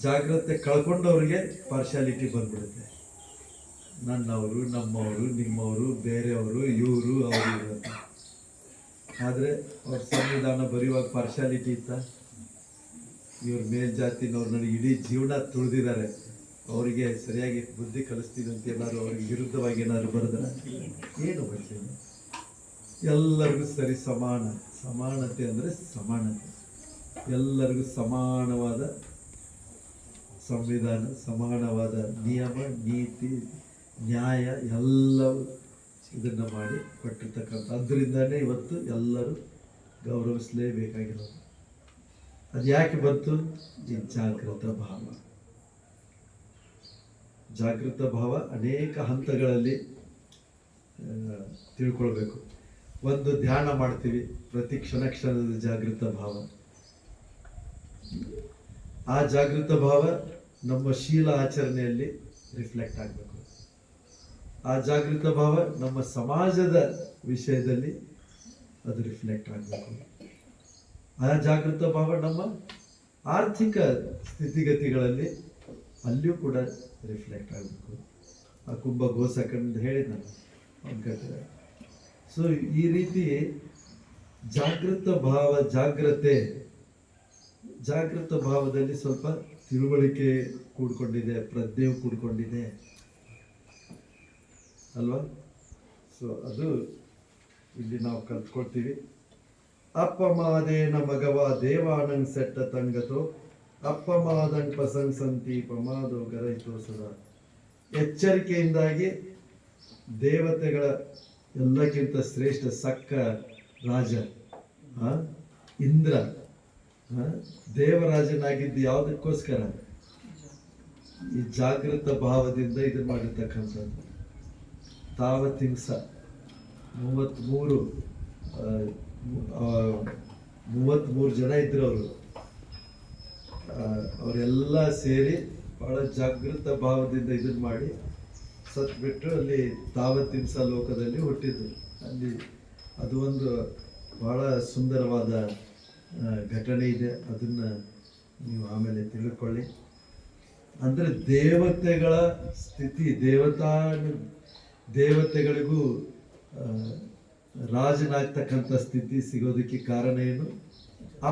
ಜಾಗ್ರತೆ ಕಳ್ಕೊಂಡವ್ರಿಗೆ ಪಾರ್ಶಾಲಿಟಿ ಬಂದ್ಬಿಡುತ್ತೆ. ನನ್ನವರು, ನಮ್ಮವರು, ನಿಮ್ಮವರು, ಬೇರೆಯವರು, ಇವರು, ಅವರು ಇರುತ್ತೆ. ಆದರೆ ಅವ್ರ ಸಂವಿಧಾನ ಬರೆಯುವಾಗ ಪಾರ್ಶಾಲಿಟಿ ಇತ್ತ? ಇವ್ರ ಮೇಲ್ಜಾತಿನವ್ರು ನನಗೆ ಇಡೀ ಜೀವನ ತುಳಿದಿದ್ದಾರೆ, ಅವರಿಗೆ ಸರಿಯಾಗಿ ಬುದ್ಧಿ ಕಲಿಸ್ತೀನಿ ಅಂತ ಏನಾದ್ರು ಅವ್ರಿಗೆ ವಿರುದ್ಧವಾಗಿ ಏನಾದ್ರು ಬರೆದ್ರೆ ಏನು ಬರ್ತೇನೆ? ಎಲ್ಲರಿಗೂ ಸರಿ ಸಮಾನತೆ ಅಂದರೆ ಸಮಾನತೆ. ಎಲ್ಲರಿಗೂ ಸಮಾನವಾದ ಸಂವಿಧಾನ, ಸಮಾನವಾದ ನಿಯಮ, ನೀತಿ, ನ್ಯಾಯ ಎಲ್ಲವೂ ಇದನ್ನು ಮಾಡಿ ಕೊಟ್ಟಿರ್ತಕ್ಕಂಥ. ಅದರಿಂದನೇ ಇವತ್ತು ಎಲ್ಲರೂ ಗೌರವಿಸಲೇಬೇಕಾಗಿರೋದು. ಅದು ಯಾಕೆ ಬಂತು? ಈ ಜಾಗೃತ ಭಾವ ಅನೇಕ ಹಂತಗಳಲ್ಲಿ ತಿಳ್ಕೊಳ್ಬೇಕು. ಒಂದು ಧ್ಯಾನ ಮಾಡ್ತೀವಿ, ಪ್ರತಿ ಕ್ಷಣದ ಜಾಗೃತ ಭಾವ. ಆ ಜಾಗೃತ ಭಾವ ನಮ್ಮ ಶೀಲ ಆಚರಣೆಯಲ್ಲಿ ರಿಫ್ಲೆಕ್ಟ್ ಆಗಬೇಕು. ಆ ಜಾಗೃತ ಭಾವ ನಮ್ಮ ಸಮಾಜದ ವಿಷಯದಲ್ಲಿ ಅದು ರಿಫ್ಲೆಕ್ಟ್ ಆಗಬೇಕು. ಆ ಜಾಗೃತ ಭಾವ ನಮ್ಮ ಆರ್ಥಿಕ ಸ್ಥಿತಿಗತಿಗಳಲ್ಲಿ ಅಲ್ಲಿಯೂ ಕೂಡ ರಿಫ್ಲೆಕ್ಟ್ ಆಗಬೇಕು. ಆ ಕುಂಭ ಗೋಸಕಂಡು ಹೇಳಿದ ಅವನ ಕತೆ. ಸೊ ಈ ರೀತಿ ಜಾಗೃತ ಭಾವದಲ್ಲಿ ಸ್ವಲ್ಪ ತಿಳುವಳಿಕೆ ಕೂಡ್ಕೊಂಡಿದೆ, ಪ್ರಜ್ಞೆಯು ಕೂಡ್ಕೊಂಡಿದೆ ಅಲ್ವಾ? ಸೊ ಅದು ಇಲ್ಲಿ ನಾವು ಕಲ್ತ್ಕೊಳ್ತೀವಿ. ಅಪ್ಪಮಾದೇನ ಮಗವ ದೇವಾನಂಗ್ ಸೆಟ್ಟ ತಂಗತೋ ಅಪ್ಪಮಾದಂಗ್ ಪಸಂಗ್ಸಂತಿ ಪಮಾದೋ ಗರೈತೋ ಸದಾ. ಎಚ್ಚರಿಕೆಯಿಂದಾಗಿ ದೇವತೆಗಳ ಎಲ್ಲಕ್ಕಿಂತ ಶ್ರೇಷ್ಠ ಸಕ್ಕ ರಾಜ ಇಂದ್ರ ಹ? ದೇವರಾಜನಾಗಿದ್ದು ಯಾವುದಕ್ಕೋಸ್ಕರ? ಈ ಜಾಗೃತ ಭಾವದಿಂದ ಇದನ್ನ ಮಾಡಿರ್ತಕ್ಕಂಥದ್ದು. ತಾವತಿಂಸ 33 ಜನ ಇದ್ರು ಅವರು. ಅವರೆಲ್ಲ ಸೇರಿ ಬಹಳ ಜಾಗೃತ ಭಾವದಿಂದ ಇದನ್ನ ಮಾಡಿ ಸತ್ಬಿಟ್ಟು ಅಲ್ಲಿ ತಾವತಿಂಸ ಲೋಕದಲ್ಲಿ ಹುಟ್ಟಿದ್ರು. ಅಲ್ಲಿ ಅದು ಒಂದು ಬಹಳ ಸುಂದರವಾದ ಘಟನೆ ಇದೆ. ಅದನ್ನ ನೀವು ಆಮೇಲೆ ತಿಳ್ಕೊಳ್ಳಿ. ಅಂದ್ರೆ ದೇವತೆಗಳ ಸ್ಥಿತಿ, ದೇವತೆಗಳಿಗೂ ರಾಜನಾಗ್ತಕ್ಕಂಥ ಸ್ಥಿತಿ ಸಿಗೋದಕ್ಕೆ ಕಾರಣ ಏನು?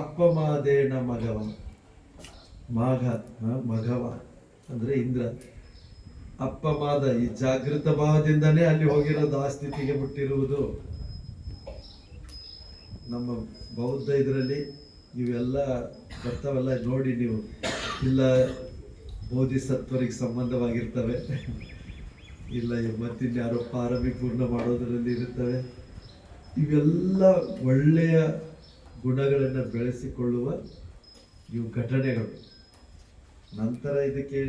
ಅಪ್ಪಮಾದೇನ ಮಘವ ಅಂದ್ರೆ ಇಂದ್ರ. ಅಪ್ಪಮಾದ ಈ ಜಾಗೃತ ಭಾವದಿಂದನೇ ಅಲ್ಲಿ ಹೋಗಿರೋದು, ಆ ಸ್ಥಿತಿಗೆ ಮುಟ್ಟಿರುವುದು. ನಮ್ಮ ಬೌದ್ಧ ಇದರಲ್ಲಿ ಇವೆಲ್ಲ ಬರ್ತಾವೆಲ್ಲ ನೋಡಿ ನೀವು. ಇಲ್ಲ ಬೋಧಿಸತ್ವರಿಗೆ ಸಂಬಂಧವಾಗಿರ್ತವೆ, ಇಲ್ಲ ಮತ್ತಿನ್ಯಾರೋ ಪಾರಮಿ ಪೂರ್ಣ ಮಾಡೋದರಲ್ಲಿ ಇರುತ್ತವೆ. ಇವೆಲ್ಲ ಒಳ್ಳೆಯ ಗುಣಗಳನ್ನು ಬೆಳೆಸಿಕೊಳ್ಳುವ ಇವು ಘಟನೆಗಳು. ನಂತರ ಇದಕ್ಕೆ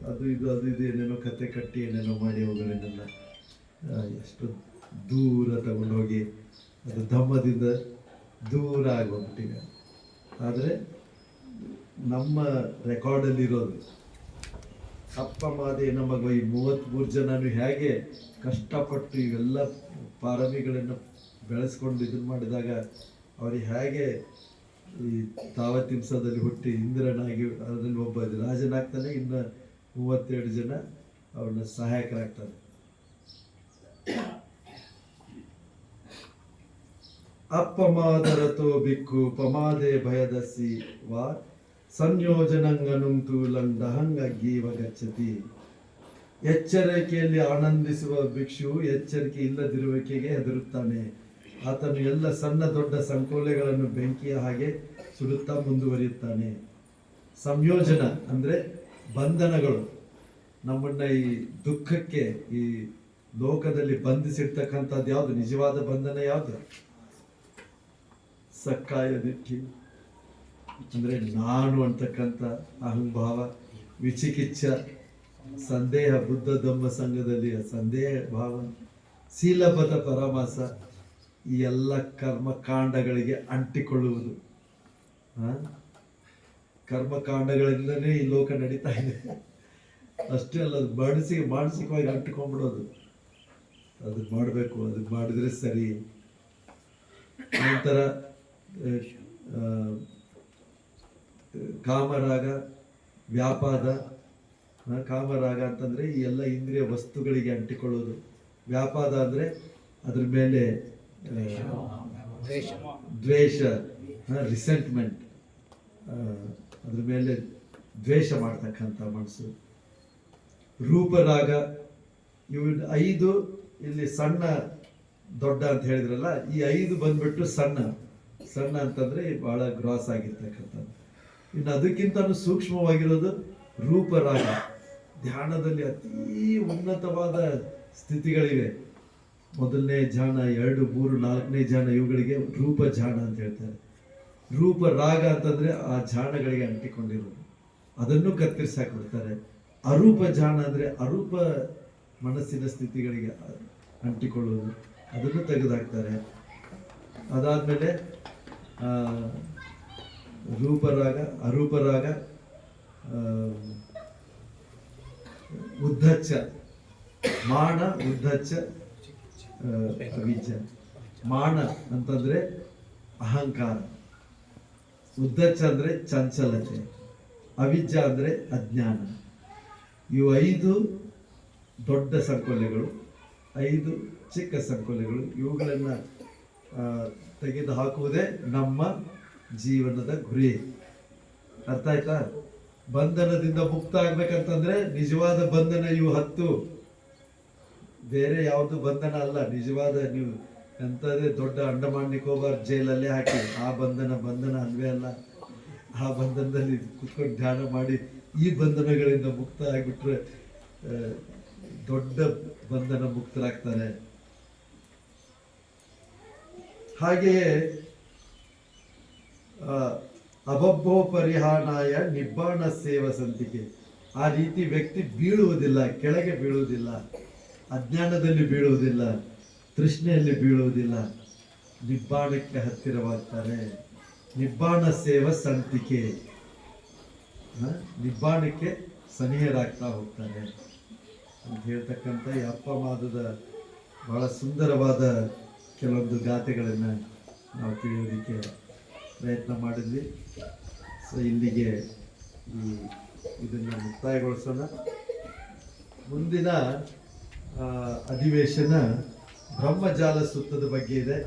ಅದು ಇದು ಏನೇನೋ ಕತೆ ಕಟ್ಟಿ ಏನೇನೋ ಮಾಡಿ ಅವುಗಳನ್ನೆಲ್ಲ ಎಷ್ಟು ದೂರ ತಗೊಂಡೋಗಿ ಅದು ಧಮ್ಮದಿಂದ ದೂರ ಆಗೋಗ್ಬಿಟ್ಟಿದೆ. ಆದರೆ ನಮ್ಮ ರೆಕಾರ್ಡಲ್ಲಿರೋದು ಅಪ್ಪಮಾದೆ ನಮಗ ಈ 33 ಜನನು ಹೇಗೆ ಕಷ್ಟಪಟ್ಟು ಇವೆಲ್ಲ ಪಾರಮಿಗಳನ್ನು ಬೆಳೆಸ್ಕೊಂಡು ಇದನ್ನು ಮಾಡಿದಾಗ ಅವ್ರಿಗೆ ಹೇಗೆ ಈ ತಾವತಿಂಸದಲ್ಲಿ ಹುಟ್ಟಿ ಇಂದ್ರನಾಗಿ ಅದರಲ್ಲಿ ಒಬ್ಬ ರಾಜನಾಗ್ತಾನೆ, ಇನ್ನು 32 ಜನ ಅವ್ರನ್ನ ಸಹಾಯಕರಾಗ್ತಾರೆ. ಅಪ್ಪಮಾದರತೋ ಬಿಕ್ಕು ಪಮಾದೆ ಭಯದಸಿ ವಾ ಸಂಯೋಜನಂಗನುಂಟು ಲಂಡಹಂಗೀವ ಗಚ್ಚತಿ. ಎಚ್ಚರಿಕೆಯಲ್ಲಿ ಆನಂದಿಸುವ ಭಿಕ್ಷು ಎಚ್ಚರಿಕೆ ಇಲ್ಲದಿರುವಿಕೆಗೆ ಹೆದರುತ್ತಾನೆ. ಆತನು ಎಲ್ಲ ಸಣ್ಣ ದೊಡ್ಡ ಸಂಕೋಲೆಗಳನ್ನು ಬೆಂಕಿಯ ಹಾಗೆ ಸುಡುತ್ತಾ ಮುಂದುವರಿಯುತ್ತಾನೆ. ಸಂಯೋಜನ ಅಂದ್ರೆ ಬಂಧನಗಳು. ನಮ್ಮನ್ನ ಈ ದುಃಖಕ್ಕೆ, ಈ ಲೋಕದಲ್ಲಿ ಬಂಧಿಸಿರ್ತಕ್ಕಂಥದ್ದು ಯಾವುದು? ನಿಜವಾದ ಬಂಧನ ಯಾವುದು? ಸಕ್ಕಾಯ ದಿಟ್ಟಿ ಅಂದ್ರೆ ನಾನು ಅಂತಕ್ಕಂಥ ಅಹಂಭಾವ, ವಿಚಿಕಿಚ್ಛ, ಸಂದೇಹ, ಬುದ್ಧ ಧಮ್ಮ ಸಂಘದಲ್ಲಿ ಸಂದೇಹ ಭಾವ, ಶೀಲಬದ್ಧ ಪರಮಾಸ, ಈ ಎಲ್ಲ ಕರ್ಮಕಾಂಡಗಳಿಗೆ ಅಂಟಿಕೊಳ್ಳುವುದು. ಕರ್ಮಕಾಂಡಗಳಿಂದಲೇ ಈ ಲೋಕ ನಡೀತಾ ಇದೆ. ಅಷ್ಟೇ ಅಲ್ಲ, ಅದು ಮಾನಸಿಕವಾಗಿ ಅಂಟಿಕೊಂಡ್ಬಿಡೋದು. ಅದು ಮಾಡಬೇಕು, ಅದು ಮಾಡಿದ್ರೆ ಸರಿ. ನಂತರ ಕಾಮರಾಗ, ವ್ಯಾಪಾದ. ಕಾಮರಾಗ ಅಂತಂದ್ರೆ ಈ ಎಲ್ಲ ಇಂದ್ರಿಯ ವಸ್ತುಗಳಿಗೆ ಅಂಟಿಕೊಳ್ಳೋದು. ವ್ಯಾಪಾದ ಅಂದ್ರೆ ಅದ್ರ ಮೇಲೆ ದ್ವೇಷ, ರಿಸೆಂಟ್ಮೆಂಟ್, ಅದ್ರ ಮೇಲೆ ದ್ವೇಷ ಮಾಡ್ತಕ್ಕಂಥ ಮನಸ್ಸು. ರೂಪರಾಗ. ಇವು 5 ಇಲ್ಲಿ ಸಣ್ಣ ದೊಡ್ಡ ಅಂತ ಹೇಳಿದ್ರಲ್ಲ, ಈ 5 ಬಂದ್ಬಿಟ್ಟು ಸಣ್ಣ ಅಂತಂದ್ರೆ ಬಹಳ ಗ್ರಾಸ್ ಆಗಿರ್ತಕ್ಕಂಥದ್ದು. ಇನ್ನು ಅದಕ್ಕಿಂತ ಸೂಕ್ಷ್ಮವಾಗಿರೋದು ರೂಪರಾಗ. ಧ್ಯಾನದಲ್ಲಿ ಅತೀ ಉನ್ನತವಾದ ಸ್ಥಿತಿಗಳಿವೆ. ಮೊದಲನೇ ಧ್ಯಾನ, 2, 3, 4ನೇ ಧ್ಯಾನ, ಇವುಗಳಿಗೆ ರೂಪ ಧ್ಯಾನ ಅಂತ ಹೇಳ್ತಾರೆ. ರೂಪ ರಾಗ ಅಂತಂದ್ರೆ ಆ ಧ್ಯಾನಗಳಿಗೆ ಅಂಟಿಕೊಂಡಿರೋದು, ಅದನ್ನು ಕತ್ತರಿಸಾಕ್ಬಿಡ್ತಾರೆ. ಅರೂಪ ಧ್ಯಾನ ಅಂದ್ರೆ ಅರೂಪ ಮನಸ್ಸಿನ ಸ್ಥಿತಿಗಳಿಗೆ ಅಂಟಿಕೊಳ್ಳೋದು, ಅದನ್ನು ತೆಗೆದುಹಾಕ್ತಾರೆ. ಅದಾದ್ಮೇಲೆ ರೂಪರಾಗ, ಅರೂಪರಾಗ, ಉದ್ಧಚ್ಚ, ಮಾನ, ಉದ್ಧಚ್ಚ, ಅವಿಜ್ಜ. ಮಾನ ಅಂತಂದ್ರೆ ಅಹಂಕಾರ, ಉದ್ಧಚ್ಚ ಅಂದ್ರೆ ಚಂಚಲತೆ, ಅವಿಜ್ಜ ಅಂದ್ರೆ ಅಜ್ಞಾನ. ಇವು 5 ದೊಡ್ಡ ಸಂಕೋಲೆಗಳು, 5 ಚಿಕ್ಕ ಸಂಕೋಲೆಗಳು. ಇವುಗಳನ್ನ ತೆಗೆದು ಹಾಕುವುದೇ ನಮ್ಮ ಜೀವನದ ಗುರಿ. ಅರ್ಥ ಆಯ್ತಾ? ಬಂಧನದಿಂದ ಮುಕ್ತ ಆಗ್ಬೇಕಂತಂದ್ರೆ ನಿಜವಾದ ಬಂಧನ ಇವು 10, ಬೇರೆ ಯಾವುದು ಬಂಧನ ಅಲ್ಲ. ನಿಜವಾದ ನೀವು ಎಂಥದೇ ದೊಡ್ಡ ಅಂಡಮಾನ್ ನಿಕೋಬಾರ್ ಜೈಲಲ್ಲೇ ಹಾಕಿ ಆ ಬಂಧನ ಅಲ್ವೇ ಅಲ್ಲ. ಆ ಬಂಧನದಲ್ಲಿ ಕುತ್ಕೊಂಡು ಧ್ಯಾನ ಮಾಡಿ ಈ ಬಂಧನಗಳಿಂದ ಮುಕ್ತ ಆಗಿಬಿಟ್ರೆ ದೊಡ್ಡ ಬಂಧನ ಮುಕ್ತರಾಗ್ತಾರೆ. ಹಾಗೆಯೇ ಅಬಬ್ಬೋ ಪರಿಹಾನಾಯ ನಿಬ್ಬಾಣ ಸೇವ ಸಂತಿಕೆ. ಆ ರೀತಿ ವ್ಯಕ್ತಿ ಬೀಳುವುದಿಲ್ಲ, ಕೆಳಗೆ ಬೀಳುವುದಿಲ್ಲ, ಅಜ್ಞಾನದಲ್ಲಿ ಬೀಳುವುದಿಲ್ಲ, ತೃಷ್ಣೆಯಲ್ಲಿ ಬೀಳುವುದಿಲ್ಲ, ನಿಬ್ಬಾಣಕ್ಕೆ ಹತ್ತಿರವಾಗ್ತಾರೆ. ನಿಬ್ಬಾಣ ಸೇವ ಸಂತಿಕೆ, ನಿಬ್ಬಾಣಕ್ಕೆ ಸನಿಹರಾಗ್ತಾ ಹೋಗ್ತಾರೆ ಅಂತ ಹೇಳ್ತಕ್ಕಂಥ ಈ ಅಪ್ಪಮಾದದ ಬಹಳ ಸುಂದರವಾದ ಕೆಲವೊಂದು ಗಾಥೆಗಳನ್ನು ನಾವು ತಿಳಿಯೋದಕ್ಕೆ ಪ್ರಯತ್ನ ಮಾಡಿದ್ವಿ. ಸೊ ಇಲ್ಲಿಗೆ ಇದನ್ನು ಮುಕ್ತಾಯಗೊಳಿಸೋಣ. ಮುಂದಿನ ಅಧಿವೇಶನ ಬ್ರಹ್ಮಜಾಲ ಸೂತ್ರದ ಬಗ್ಗೆ ಇದೆ.